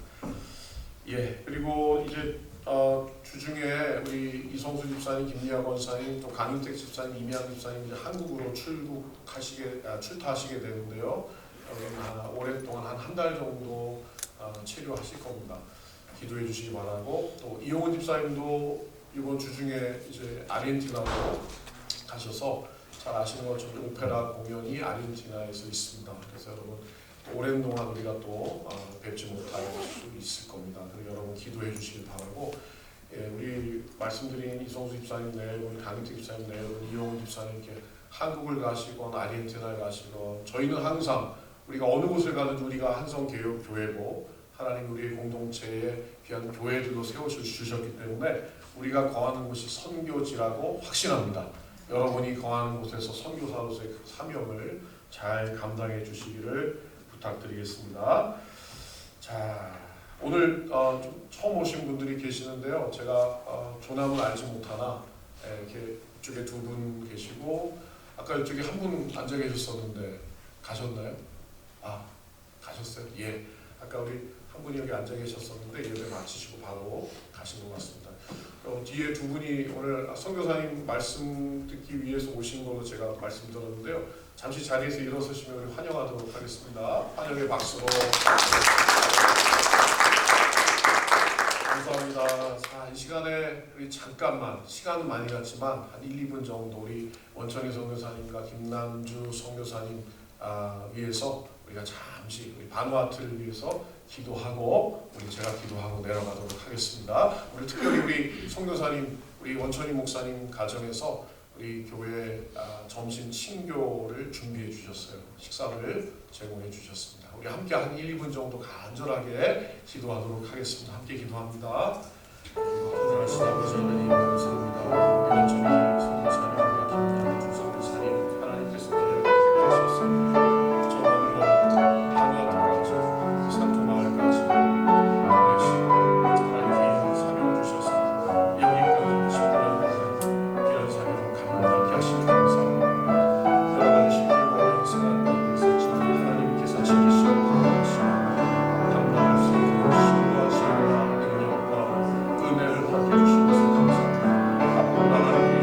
예, 그리고 이제 주중에 우리 이성수 집사님, 김미아 권사님, 또 강윤택 집사님, 이미안 집사님 이제 한국으로 출타하시게 되는데요. 오랫동안 한 달 정도 체류하실 겁니다. 기도해 주시기 바라고, 또 이용훈 집사님도 이번 주중에 이제 아르헨티나로 가셔서 잘 아시는 것처럼 오페라 공연이 아르헨티나에서 있습니다. 그래서 여러분 오랜 동안 우리가 또 뵙지 못할 수 있을 겁니다. 그래서 여러분 기도해 주시길 바라고, 예, 우리 말씀드린 이성수 집사님 내일, 우리 강인택 집사님 내일, 이용훈 집사님 이렇게 한국을 가시건 아르헨티나를 가시건 저희는 항상 우리가 어느 곳을 가든지 우리가 한성개혁교회고 하나님 우리의 공동체에 귀한 교회들로 세워주셨기 때문에 우리가 거하는 곳이 선교지라고 확신합니다. 여러분이 거하는 곳에서 선교사로서의 그 사명을 잘 감당해 주시기를 부탁드리겠습니다. 자, 오늘 좀 처음 오신 분들이 계시는데요. 제가 조남은 알지 못하나 이렇게 이쪽에 2분 계시고 아까 이쪽에 한 분 앉아 계셨었는데 가셨나요? 가셨어요? 예. 아까 우리 한 분이 여기 앉아 계셨었는데 예배 마치시고 바로 가신 것 같습니다. 뒤에 2분이 오늘 선교사님 말씀 듣기 위해서 오신 걸로 제가 말씀드렸는데요. 잠시 자리에서 일어서시면 우리 환영하도록 하겠습니다. 환영의 박수로 감사합니다. 자, 이 시간에 우리 잠깐만 시간은 많이 갔지만 한 1, 2분 정도 우리 원천희 선교사님과 김남주 선교사님 위해서 우리가 잠시 우리 바누아투를 위해서 기도하고 제가 기도하고 내려가도록 하겠습니다. 오늘 특별히 우리 선교사님, 우리 원천희 목사님 가정에서 우리 교회 점심 친교를 준비해 주셨어요. 식사를 제공해 주셨습니다. 우리 함께 한 1, 2분 정도 간절하게 기도하도록 하겠습니다. 함께 기도합니다. 하나님 아버지 하나님 감사합니다. 우리 원천희 선교사님과 김남주 선교사님 하나님께서 택하셨습니다. 은혜를 함께 주시면서 감사합니다. 앞으로 나가는 우리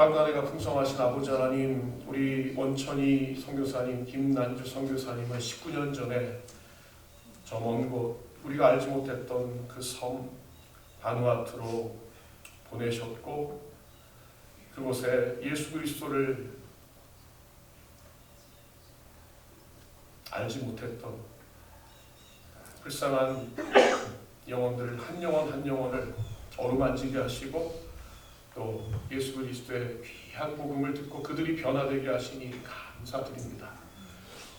가관애가 풍성하신 아버지 하나님, 우리 원천이 선교사님, 김난주 선교사님은 19년 전에 저 먼 곳 우리가 알지 못했던 그 섬 바누아투로 보내셨고, 그곳에 예수 그리스도를 알지 못했던 불쌍한 영혼들을 한 영혼 한 영혼을 어루만지게 하시고, 또 예수 그리스도의 귀한 복음을 듣고 그들이 변화되게 하시니 감사드립니다.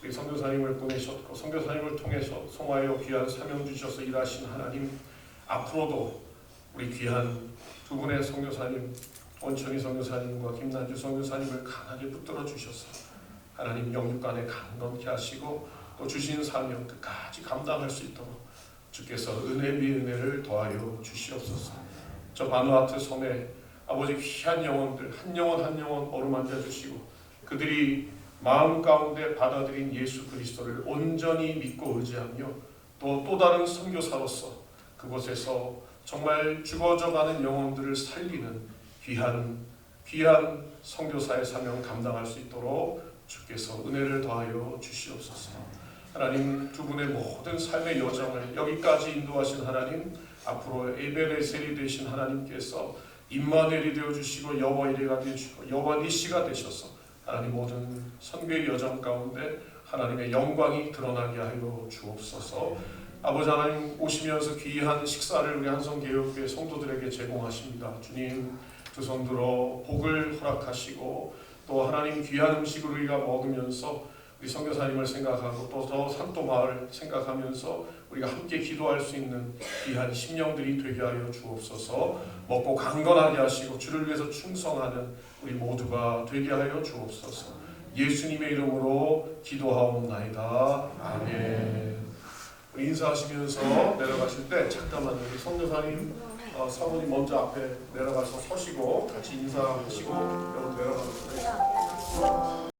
우리 선교사님을 보내셨고 선교사님을 통해서 송하여 귀한 사명 주셔서 일하신 하나님, 앞으로도 우리 귀한 두 분의 선교사님, 원천희 선교사님과 김난주 선교사님을 강하게 붙들어 주셔서 하나님 영육간에 강건케 하시고, 또 주신 사명 끝까지 감당할 수 있도록 주께서 은혜 위 은혜를 더하여 주시옵소서. 저 바누아투 섬에 아버지 귀한 영혼들 한 영혼 한 영혼 어루만져 주시고, 그들이 마음 가운데 받아들인 예수 그리스도를 온전히 믿고 의지하며 또 다른 선교사로서 그곳에서 정말 죽어져가는 영혼들을 살리는 귀한 선교사의 사명 감당할 수 있도록 주께서 은혜를 더하여 주시옵소서. 하나님, 두 분의 모든 삶의 여정을 여기까지 인도하신 하나님, 앞으로 에베레셀이 되신 하나님께서 임마누엘이 되어주시고 여호와이레가 되어주시고 여호와니시가 되셔서 하나님 모든 선교의 여정 가운데 하나님의 영광이 드러나게 하여 주옵소서. 아버지 하나님, 오시면서 귀한 식사를 우리 한성개혁교회 성도들에게 제공하십니다. 주님, 두 손 들어 복을 허락하시고, 또 하나님 귀한 음식을 우리가 먹으면서 우리 선교사님을 생각하고 또 저 산도 마을 생각하면서 우리가 함께 기도할 수 있는 귀한 심령들이 되게 하여 주옵소서. 먹고 강건하게 하시고 주를 위해서 충성하는 우리 모두가 되게 하여 주옵소서. 예수님의 이름으로 기도하옵나이다. 아멘. 우리 인사하시면서 내려가실 때 잠깐만 우리 선교사님, 사모님 먼저 앞에 내려가서 서시고 같이 인사하시고 여러분 내려가세요.